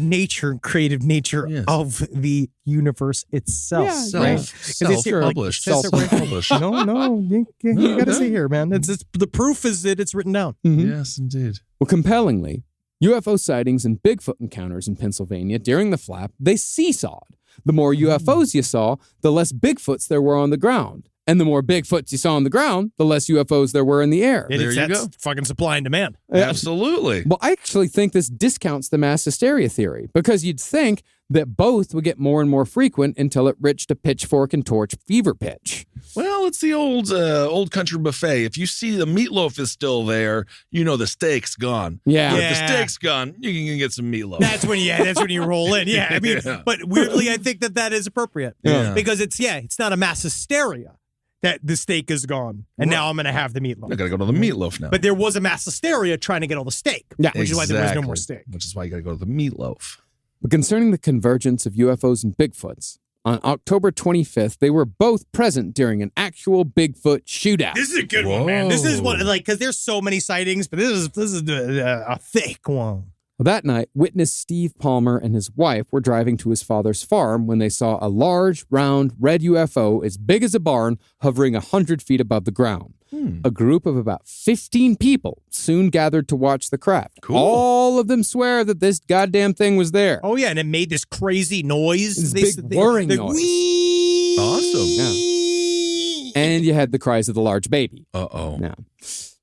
creative nature of the universe itself. Self-published. Self-published. No, you got to see here, man. The proof is that it's written down. Mm-hmm. Yes, indeed. Well, compellingly, UFO sightings and Bigfoot encounters in Pennsylvania during the flap, they seesawed. The more UFOs you saw, the less Bigfoots there were on the ground. And the more Bigfoots you saw on the ground, the less UFOs there were in the air. There you go. Fucking supply and demand. Absolutely. Well, I actually think this discounts the mass hysteria theory, because you'd think that both would get more and more frequent until it reached a pitchfork and torch fever pitch. Well, it's the old country buffet. If you see the meatloaf is still there, you know the steak's gone. Yeah. But if the steak's gone, you can get some meatloaf. That's when you roll in. Yeah, I mean, but weirdly, I think that is appropriate. Yeah. Because it's not a mass hysteria that the steak is gone, and now I'm going to have the meatloaf. I got to go to the meatloaf now. But there was a mass hysteria trying to get all the steak, which is why there was no more steak. Which is why you got to go to the meatloaf. But concerning the convergence of UFOs and Bigfoots, on October 25th, they were both present during an actual Bigfoot shootout. This is a good one, man. This is one, because there's so many sightings, but this is a thick one. Well, that night, witness Steve Palmer and his wife were driving to his father's farm when they saw a large, round, red UFO as big as a barn hovering 100 feet above the ground. A group of about 15 people soon gathered to watch the craft. Cool. All of them swear that this goddamn thing was there. Oh, yeah, and it made this crazy noise. This big whirring noise. Whee! Awesome. Yeah. And you had the cries of the large baby. Uh-oh. Now,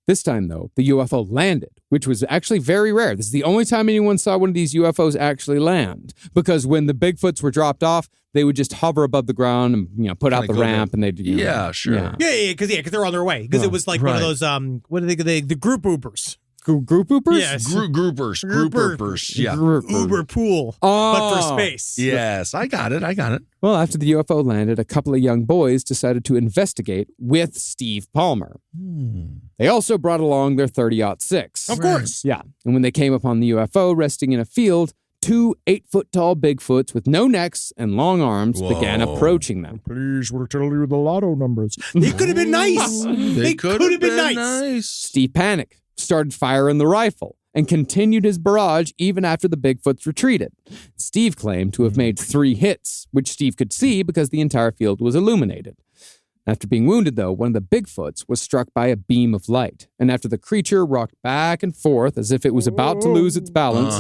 this time, though, the UFO landed, which was actually very rare. This is the only time anyone saw one of these UFOs actually land. Because when the Bigfoots were dropped off, they would just hover above the ground and put out the ramp, and they'd sure. Yeah, because they're on their way. Because it was like one of those what are they? The group Ubers. Group Ubers? Yes. Groupers. Yeah. Uber pool, but for space. Yes, I got it. Well, after the UFO landed, a couple of young boys decided to investigate with Steve Palmer. They also brought along their 30-06. Of course. Yeah. And when they came upon the UFO resting in a field, 2 8-foot-tall Bigfoots with no necks and long arms began approaching them. Please, we'll tell you the lotto numbers. They could have been nice. They could have been nice. Steve panicked, started firing the rifle, and continued his barrage even after the Bigfoots retreated. Steve claimed to have made 3 hits, which Steve could see because the entire field was illuminated. After being wounded, though, one of the Bigfoots was struck by a beam of light, and after the creature rocked back and forth as if it was about to lose its balance,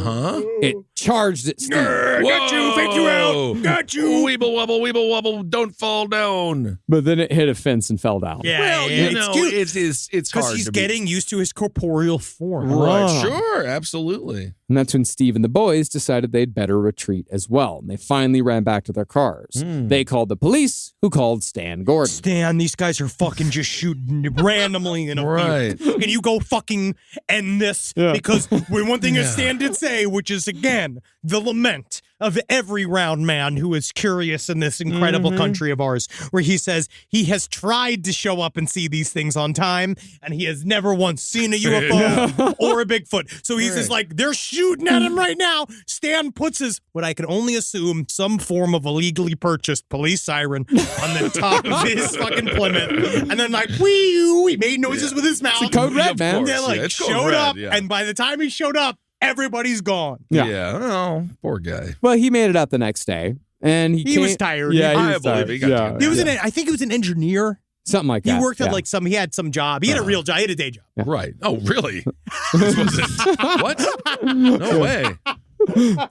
it charged at Steve. Got you, fake you out. Got you. Weeble wobble, don't fall down. But then it hit a fence and fell down. Yeah, well, it's cute. It's because hard he's to getting used to his corporeal form. Right, sure, absolutely. And that's when Steve and the boys decided they'd better retreat as well. And they finally ran back to their cars. They called the police, who called Stan Gordon. Stan, these guys are fucking just shooting randomly in a field. Can you go fucking end this? Yeah. Because one thing that Stan did say, which is, again, the lament of every round man who is curious in this incredible country of ours, where he says he has tried to show up and see these things on time, and he has never once seen a UFO or a Bigfoot. So he's just like, they're shooting at him right now. Stan puts his, what I can only assume, some form of illegally purchased police siren on the top of his fucking Plymouth, and then like, wee, he made noises with his mouth. It's a code red, man. They like showed up, and by the time he showed up, everybody's gone. Yeah. Oh, poor guy. Well, he made it out the next day, and he was tired. Yeah, I believe he got tired. He was I think he was an engineer. Something like that. He worked at he had some job. He had a real job. He had a day job. Yeah. Right. Oh, really? This wasn't. What? No way.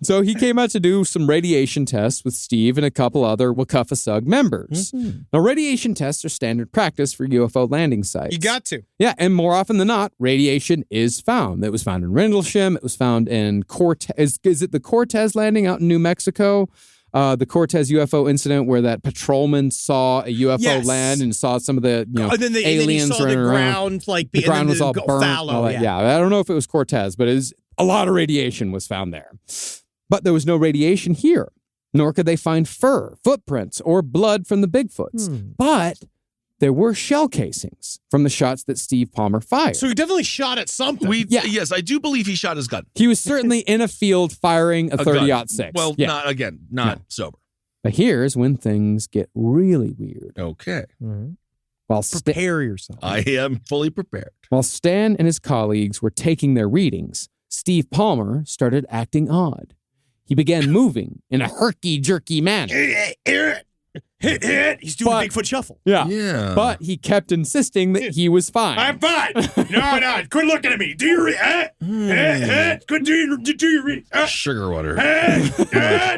So he came out to do some radiation tests with Steve and a couple other Wakufasug members. Now, radiation tests are standard practice for UFO landing sites. You got to. Yeah, and more often than not, radiation is found. It was found in Rendlesham. It was found in Cortez. Is it the Cortez landing out in New Mexico? The Cortez UFO incident where that patrolman saw a UFO land and saw some of the aliens running around. The ground was all burnt. Fallow, yeah, I don't know if it was Cortez, but a lot of radiation was found there. But there was no radiation here, nor could they find fur, footprints, or blood from the Bigfoots. But there were shell casings from the shots that Steve Palmer fired. So he definitely shot at something. Yes, I do believe he shot his gun. He was certainly in a field firing a 30-06. Well, not sober. But here's when things get really weird. Okay. Prepare yourself. I am fully prepared. While Stan and his colleagues were taking their readings, Steve Palmer started acting odd. He began moving in a herky-jerky manner. He's doing a Bigfoot shuffle. Yeah. But he kept insisting that he was fine. I'm fine. No. Quit looking at me. Do your Quit do your reading. Sugar water.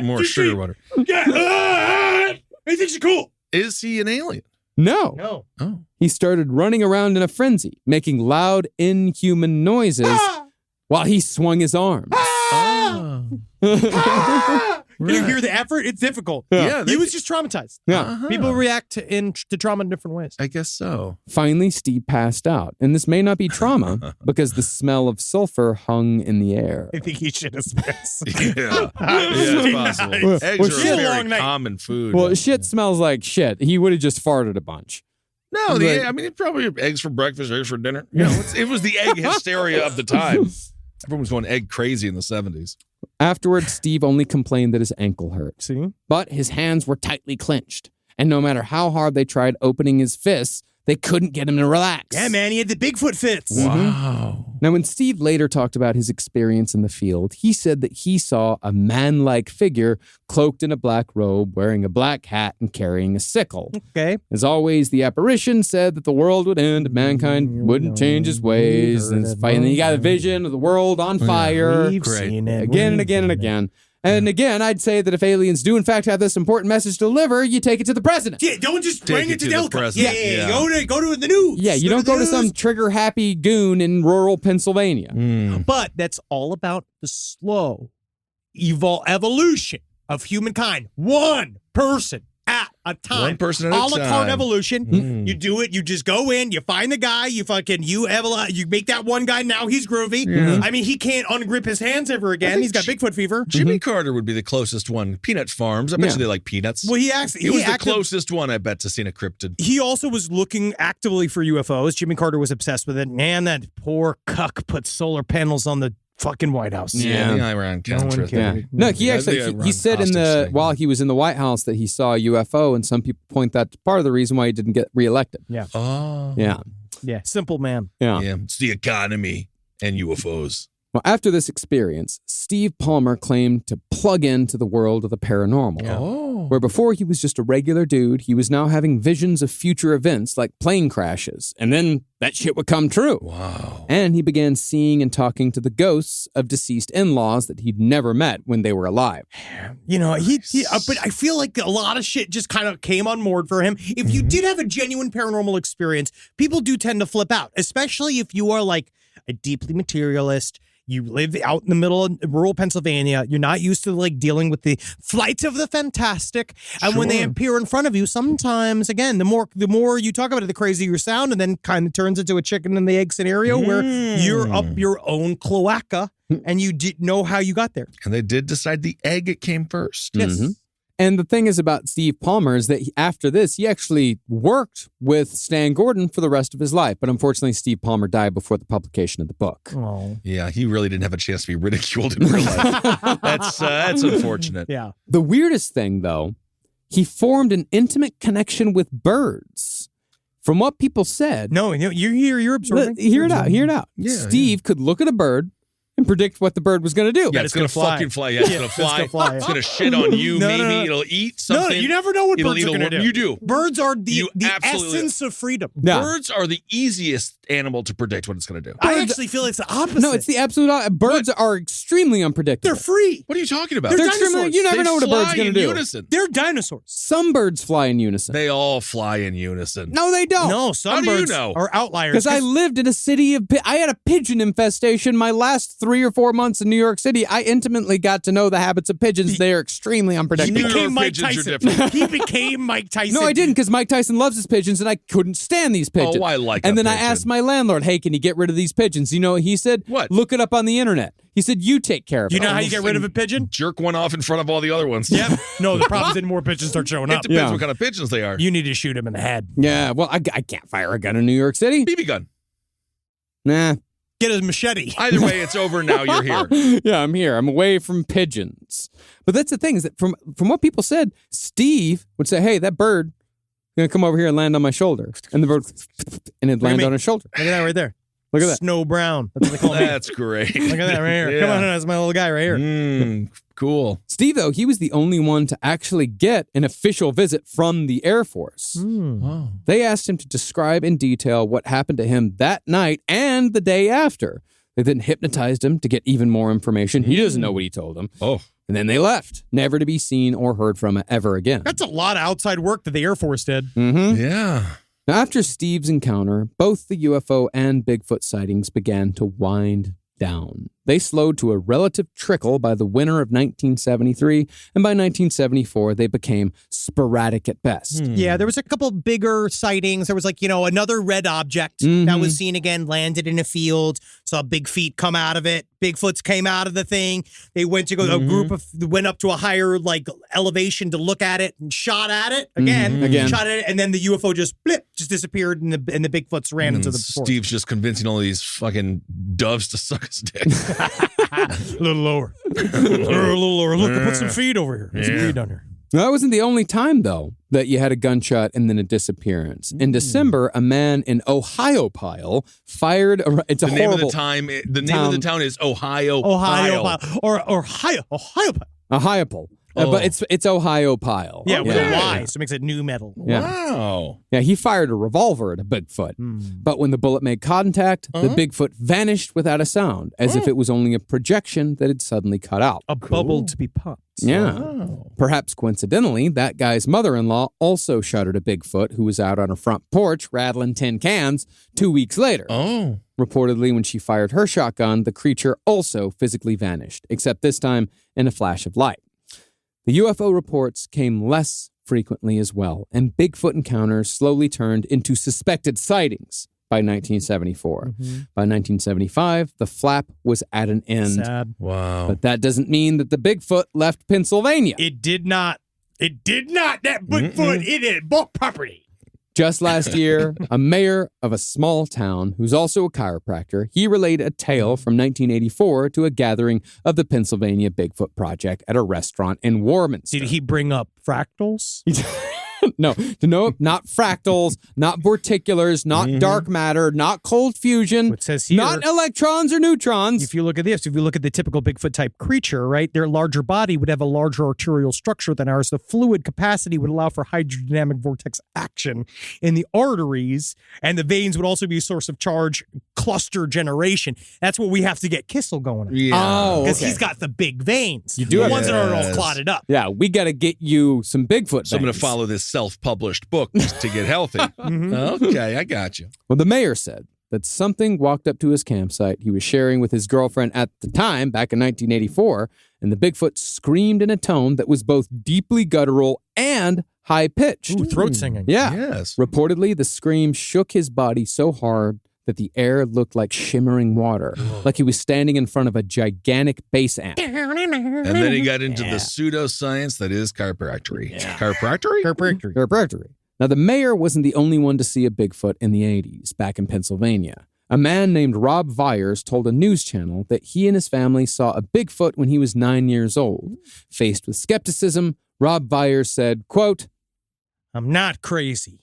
More sugar water. He thinks you're cool. Is he an alien? No. Oh. He started running around in a frenzy, making loud, inhuman noises while he swung his arms. Can you hear the effort? It's difficult. Yeah, he was just traumatized. Yeah. People react to trauma in different ways. I guess so. Finally, Steve passed out. And this may not be trauma because the smell of sulfur hung in the air. I think he should have spit. Yeah, it's possible. Eggs are a very common food. Well, shit smells like shit. He would have just farted a bunch. No, I mean, probably eggs for breakfast, eggs for dinner. You know, it was the egg hysteria of the time. Everyone was going egg crazy in the 70s. Afterwards, Steve only complained that his ankle hurt. See? But his hands were tightly clenched. And no matter how hard they tried opening his fists, they couldn't get him to relax. Yeah, man, he had the Bigfoot fits. Wow. Now, when Steve later talked about his experience in the field, he said that he saw a man-like figure cloaked in a black robe, wearing a black hat, and carrying a sickle. Okay. As always, the apparition said that the world would end if mankind wouldn't change his ways. And then he got a vision of the world on fire. We've seen it. Again and again and again. And again, I'd say that if aliens do in fact have this important message to deliver, you take it to the president. Yeah, don't just bring it to Delta. Yeah. Go to the news. Yeah, you don't go to some trigger-happy goon in rural Pennsylvania. But that's all about the slow evolution of humankind. One person at a time. One person at a time. A la carte time. evolution. You do it. You just go in. You find the guy. You make that one guy. Now he's groovy. Yeah. I mean, he can't ungrip his hands ever again. He's got Bigfoot fever. Jimmy Carter would be the closest one. Peanut Farms. I bet you they like peanuts. Well, he was the closest one, I bet, to seeing a cryptid. He also was looking actively for UFOs. Jimmy Carter was obsessed with it. Man, that poor cuck put solar panels on the fucking White House. Yeah, the Iran Contra thing. No, he said while he was in the White House that he saw a UFO, and some people point that to part of the reason why he didn't get reelected. Yeah. Oh. Yeah. Simple man. Yeah. It's the economy and UFOs. Well, after this experience, Steve Palmer claimed to plug into the world of the paranormal. Where before he was just a regular dude, he was now having visions of future events like plane crashes. And then that shit would come true. Wow. And he began seeing and talking to the ghosts of deceased in-laws that he'd never met when they were alive. You know, but I feel like a lot of shit just kind of came on board for him. If you did have a genuine paranormal experience, people do tend to flip out, especially if you are like a deeply materialist. You live out in the middle of rural Pennsylvania. You're not used to like dealing with the flights of the fantastic. And when they appear in front of you, sometimes, again, the more you talk about it, the crazier you sound, and then kind of turns into a chicken and the egg scenario where you're up your own cloaca and you didn't know how you got there. And they did decide the egg came first. Yes. And the thing is about Steve Palmer is that after this, he actually worked with Stan Gordon for the rest of his life. But unfortunately, Steve Palmer died before the publication of the book. Oh. Yeah, he really didn't have a chance to be ridiculed in real life. That's unfortunate. Yeah. The weirdest thing, though, he formed an intimate connection with birds. From what people said... No, you're observing. Hear it out. Yeah, Steve could look at a bird and predict what the bird was going to do. Yeah, it's going to fucking fly. Yeah, it's going to fly. It's going to shit on you, maybe. No. It'll eat something. No, you never know what birds are going to do. You do. Birds are the essence of freedom. Yeah. Birds are the easiest animal to predict what it's going to do. I actually feel it's the opposite. No, it's the absolute opposite. Birds are extremely unpredictable. They're free. What are you talking about? They're dinosaurs. You never know what a bird's going to do. Unison. They're dinosaurs. Some birds fly in unison. They all fly in unison. No, they don't. No, some birds are outliers. Because I lived in a city of... I had a pigeon infestation my last 3 or 4 months in New York City. I intimately got to know the habits of pigeons. They are extremely unpredictable. He became Mike Tyson. He became Mike Tyson. No, I didn't, because Mike Tyson loves his pigeons, and I couldn't stand these pigeons. Oh, I like And then pigeon. I asked my landlord, hey, can you get rid of these pigeons? You know what he said? What? Look it up on the internet. He said, you take care of it. You know how you get rid of a pigeon? Jerk one off in front of all the other ones. Yep. No, the problem is that more pigeons start showing up. It depends what kind of pigeons they are. You need to shoot him in the head. Yeah, well, I can't fire a gun in New York City. BB gun. Nah. Get a machete. Either way, it's over now. You're here. Yeah, I'm here. I'm away from pigeons. But that's the thing, is that from what people said, Steve would say, hey, that bird is going to come over here and land on my shoulder. And the bird, and it'd land on his shoulder. Look at that right there. Look at that. Snow Brown. That's what they call me. That's great. Look at that right here. Yeah. Come on, that's my little guy right here. Cool. Steve, though, he was the only one to actually get an official visit from the Air Force. Wow. They asked him to describe in detail what happened to him that night and the day after. They then hypnotized him to get even more information. He doesn't know what he told them. Oh. And then they left, never to be seen or heard from ever again. That's a lot of outside work that the Air Force did. Mm-hmm. Yeah. Now, after Steve's encounter, both the UFO and Bigfoot sightings began to wind down. They slowed to a relative trickle by the winter of 1973, and by 1974, they became sporadic at best. Yeah, there was a couple bigger sightings. There was another red object that was seen again, landed in a field, saw big feet come out of it. Bigfoots came out of the thing. They went to go, a group went up to a higher elevation to look at it and shot at it again. Shot at it, and then the UFO just disappeared, and the Bigfoots ran into the forest. Steve's just convincing all these fucking doves to suck his dick. A little lower. A little lower. Look, put some feet over here. There's some feet down here. That wasn't the only time, though, that you had a gunshot and then a disappearance. In December, a man in Ohio fired a... It's a the horrible... The name of the town is Ohio. Ohio. Or Ohio. Ohio. But it's Ohio Pile. Yeah, with a Y, so it makes it new metal. Yeah. Wow. Yeah, he fired a revolver at a Bigfoot. But when the bullet made contact, the Bigfoot vanished without a sound, as if it was only a projection that had suddenly cut out. A bubble to be popped. Yeah. Wow. Perhaps coincidentally, that guy's mother-in-law also shot at a Bigfoot who was out on her front porch rattling tin cans 2 weeks later. Oh. Reportedly, when she fired her shotgun, the creature also physically vanished, except this time in a flash of light. The UFO reports came less frequently as well, and Bigfoot encounters slowly turned into suspected sightings by 1974. By 1975, the flap was at an end. Sad. Wow. But that doesn't mean that the Bigfoot left Pennsylvania. It did not. That Bigfoot, it had bought property. Just last year, a mayor of a small town, who's also a chiropractor, he relayed a tale from 1984 to a gathering of the Pennsylvania Bigfoot Project at a restaurant in Warminster. Did he bring up fractals? No, not fractals, not vorticulars, not dark matter, not cold fusion, It says here, not electrons or neutrons. If you look at this, if you look at the typical Bigfoot type creature, right, their larger body would have a larger arterial structure than ours. The fluid capacity would allow for hydrodynamic vortex action in the arteries, and the veins would also be a source of charge cluster generation. That's what we have to get Kissel going on. Yeah. Oh, Because okay. he's got the big veins. You do the have ones that aren't all Yes. clotted up. Yeah, we got to get you some Bigfoot So I'm going to veins. follow this self-published book to get healthy. Okay, I got you. Well, the mayor said that something walked up to his campsite he was sharing with his girlfriend at the time, back in 1984, and the Bigfoot screamed in a tone that was both deeply guttural and high-pitched. Ooh, throat singing. Yeah. Yes. Reportedly, the scream shook his body so hard that the air looked like shimmering water, like he was standing in front of a gigantic bass amp. And then he got into the pseudoscience that is chiropractic. Chiropractic. Now, the mayor wasn't the only one to see a Bigfoot in the 80s back in Pennsylvania. A man named Rob Vyers told a news channel that he and his family saw a Bigfoot when he was 9 years old. Faced with skepticism, Rob Vyers said, quote, I'm not crazy.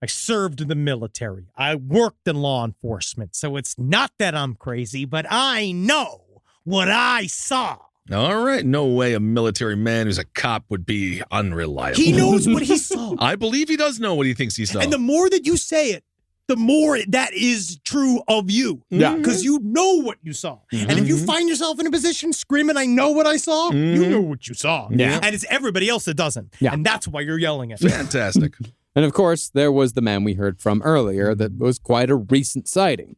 I served in the military. I worked in law enforcement. So it's not that I'm crazy, but I know what I saw. All right. No way a military man who's a cop would be unreliable. He knows what he saw. I believe he does know what he thinks he saw. And the more that you say it, the more that is true of you. Yeah. Because you know what you saw. And if you find yourself in a position screaming, I know what I saw, you know what you saw. Yeah. And it's everybody else that doesn't. Yeah. And that's why you're yelling at me. Fantastic. And of course, there was the man we heard from earlier that was quite a recent sighting.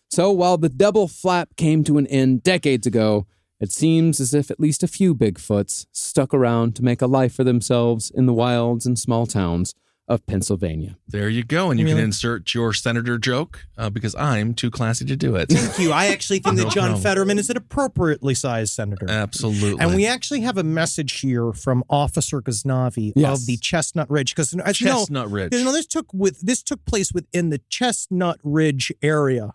So while the double flap came to an end decades ago, it seems as if at least a few Bigfoots stuck around to make a life for themselves in the wilds and small towns of Pennsylvania. There you go. And you can insert your senator joke because I'm too classy to do it. Thank you. I actually think that John Fetterman is an appropriately sized senator. Absolutely. And we actually have a message here from Officer Ghaznavi of the Chestnut Ridge. Because as you Chestnut Ridge. You know, this took place within the Chestnut Ridge area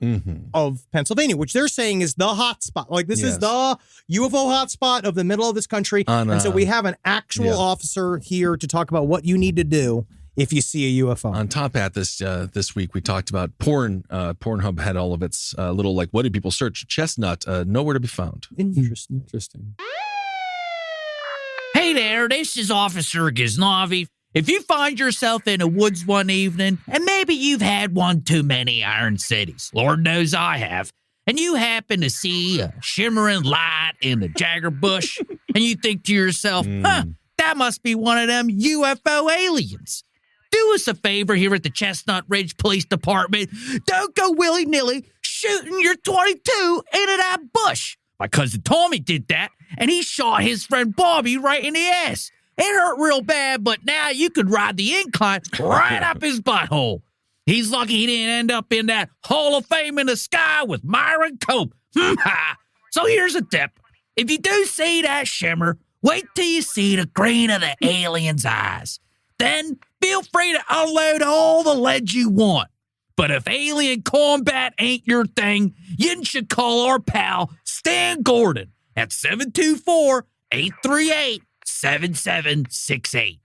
of Pennsylvania, which they're saying is the hot spot. Like this is the UFO hotspot of the middle of this country. And so we have an actual officer here to talk about what you need to do if you see a UFO. On Top Hat this week, we talked about porn. Pornhub had all of its little, like, what did people search? Chestnut, nowhere to be found. Interesting. Hey there, this is Officer Ghaznavi. If you find yourself in the woods one evening, and maybe you've had one too many Iron Cities, Lord knows I have, and you happen to see a shimmering light in the Jagger bush, and you think to yourself, that must be one of them UFO aliens. Do us a favor here at the Chestnut Ridge Police Department. Don't go willy-nilly shooting your .22 into that bush. My cousin Tommy did that, and he shot his friend Bobby right in the ass. It hurt real bad, but now you could ride the incline right up his butthole. He's lucky he didn't end up in that Hall of Fame in the sky with Myron Cope. So here's a tip. If you do see that shimmer, wait till you see the green of the alien's eyes. Then feel free to unload all the lead you want. But if alien combat ain't your thing, you should call our pal Stan Gordon at 724-838-7768.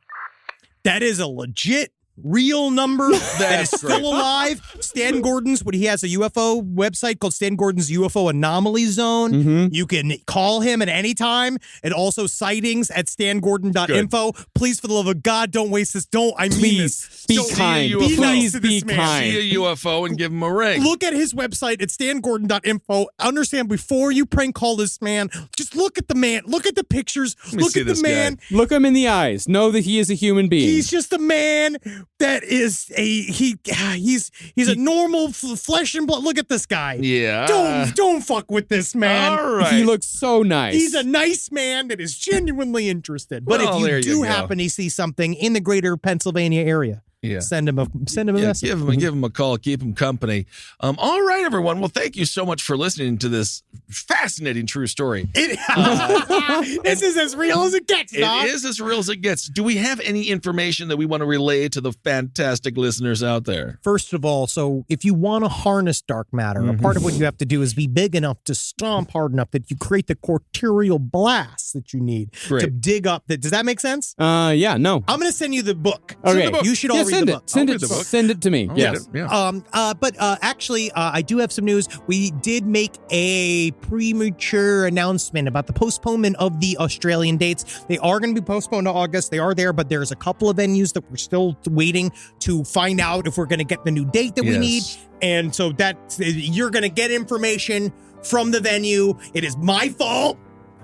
That is a legit, real number that is still alive. Stan Gordon's, he has a UFO website called Stan Gordon's UFO Anomaly Zone. You can call him at any time, and also sightings at stangordon.info. Please, for the love of God, don't waste this. Please be kind. Please be kind. See a UFO and give him a ring. Look at his website at stangordon.info. Understand, before you prank call this man, just look at the man. Look at the pictures. Look at the man. Look him in the eyes. Know that he is a human being. He's just a man that is he's a normal flesh and blood. Look at this guy. Yeah. Don't fuck with this man. All right. He looks so nice. He's a nice man that is genuinely interested. But if you do happen to see something in the greater Pennsylvania area, send him a message. Give him a call. Keep him company. All right, everyone. Well, thank you so much for listening to this fascinating true story. This is as real as it gets, Doc. It is as real as it gets. Do we have any information that we want to relay to the fantastic listeners out there? First of all, so if you want to harness dark matter, a part of what you have to do is be big enough to stomp hard enough that you create the corporeal blast that you need to dig up. Does that make sense? Yeah, no. I'm going to send you the book. Okay. You should all read the book. Send it to me. Yes. But actually, I do have some news. We did make a premature announcement about the postponement of the Australian dates. They are going to be postponed to August. They are there, but there's a couple of venues that we're still waiting to find out if we're going to get the new date that we need. And so you're going to get information from the venue. It is my fault.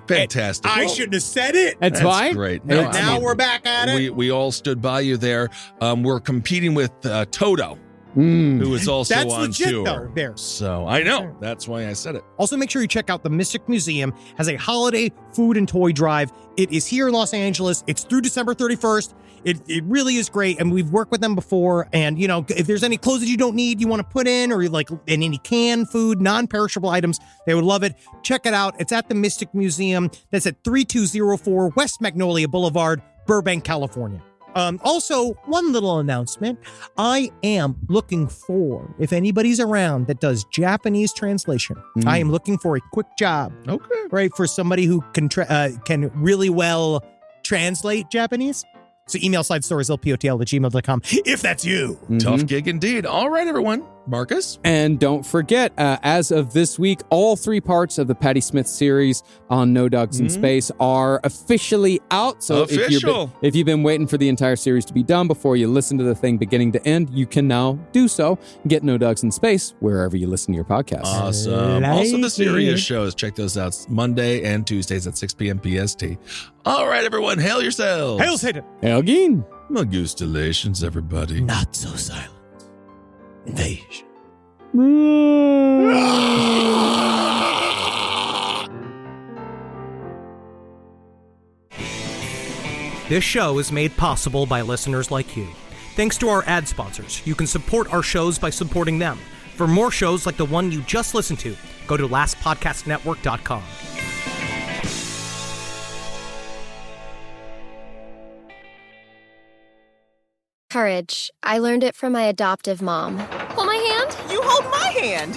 Fantastic. I shouldn't have said it. That's fine. Great. No, now we're back at it. We all stood by you there. We're competing with Toto, who is also That's on legit, tour. though, there. So I know. That's why I said it. Also, make sure you check out the Mystic Museum. Has a holiday food and toy drive. It is here in Los Angeles. It's through December 31st. It really is great, and we've worked with them before. And if there's any clothes that you don't need, you want to put in, or any canned food, non-perishable items, they would love it. Check it out. It's at the Mystic Museum. That's at 3204 West Magnolia Boulevard, Burbank, California. Also, one little announcement. I am looking for, if anybody's around that does Japanese translation, I am looking for a quick job. Okay. Right, for somebody who can really well translate Japanese. So email sidestorieslpotl@gmail.com if that's you. Tough gig indeed. All right, everyone. Marcus? And don't forget, as of this week, all 3 parts of the Patti Smith series on No Dogs in Space are officially out. So if you've been waiting for the entire series to be done before you listen to the thing beginning to end, you can now do so. Get No Dogs in Space wherever you listen to your podcast. Awesome. Also, the serious shows. Check those out Monday and Tuesdays at 6 p.m. PST. All right, everyone. Hail yourselves. Hail Satan. Hail Geen. Magustalations, everybody. Not so silent. Invasion. This show is made possible by listeners like you. Thanks to our ad sponsors, you can support our shows by supporting them. For more shows like the one you just listened to, go to lastpodcastnetwork.com. Courage. I learned it from my adoptive mom. Hold my hand? You hold my hand.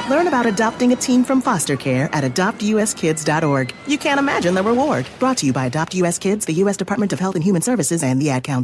Learn about adopting a teen from foster care at adoptuskids.org. You can't imagine the reward. Brought to you by Adopt US Kids, the U.S. Department of Health and Human Services, and the Ad Council.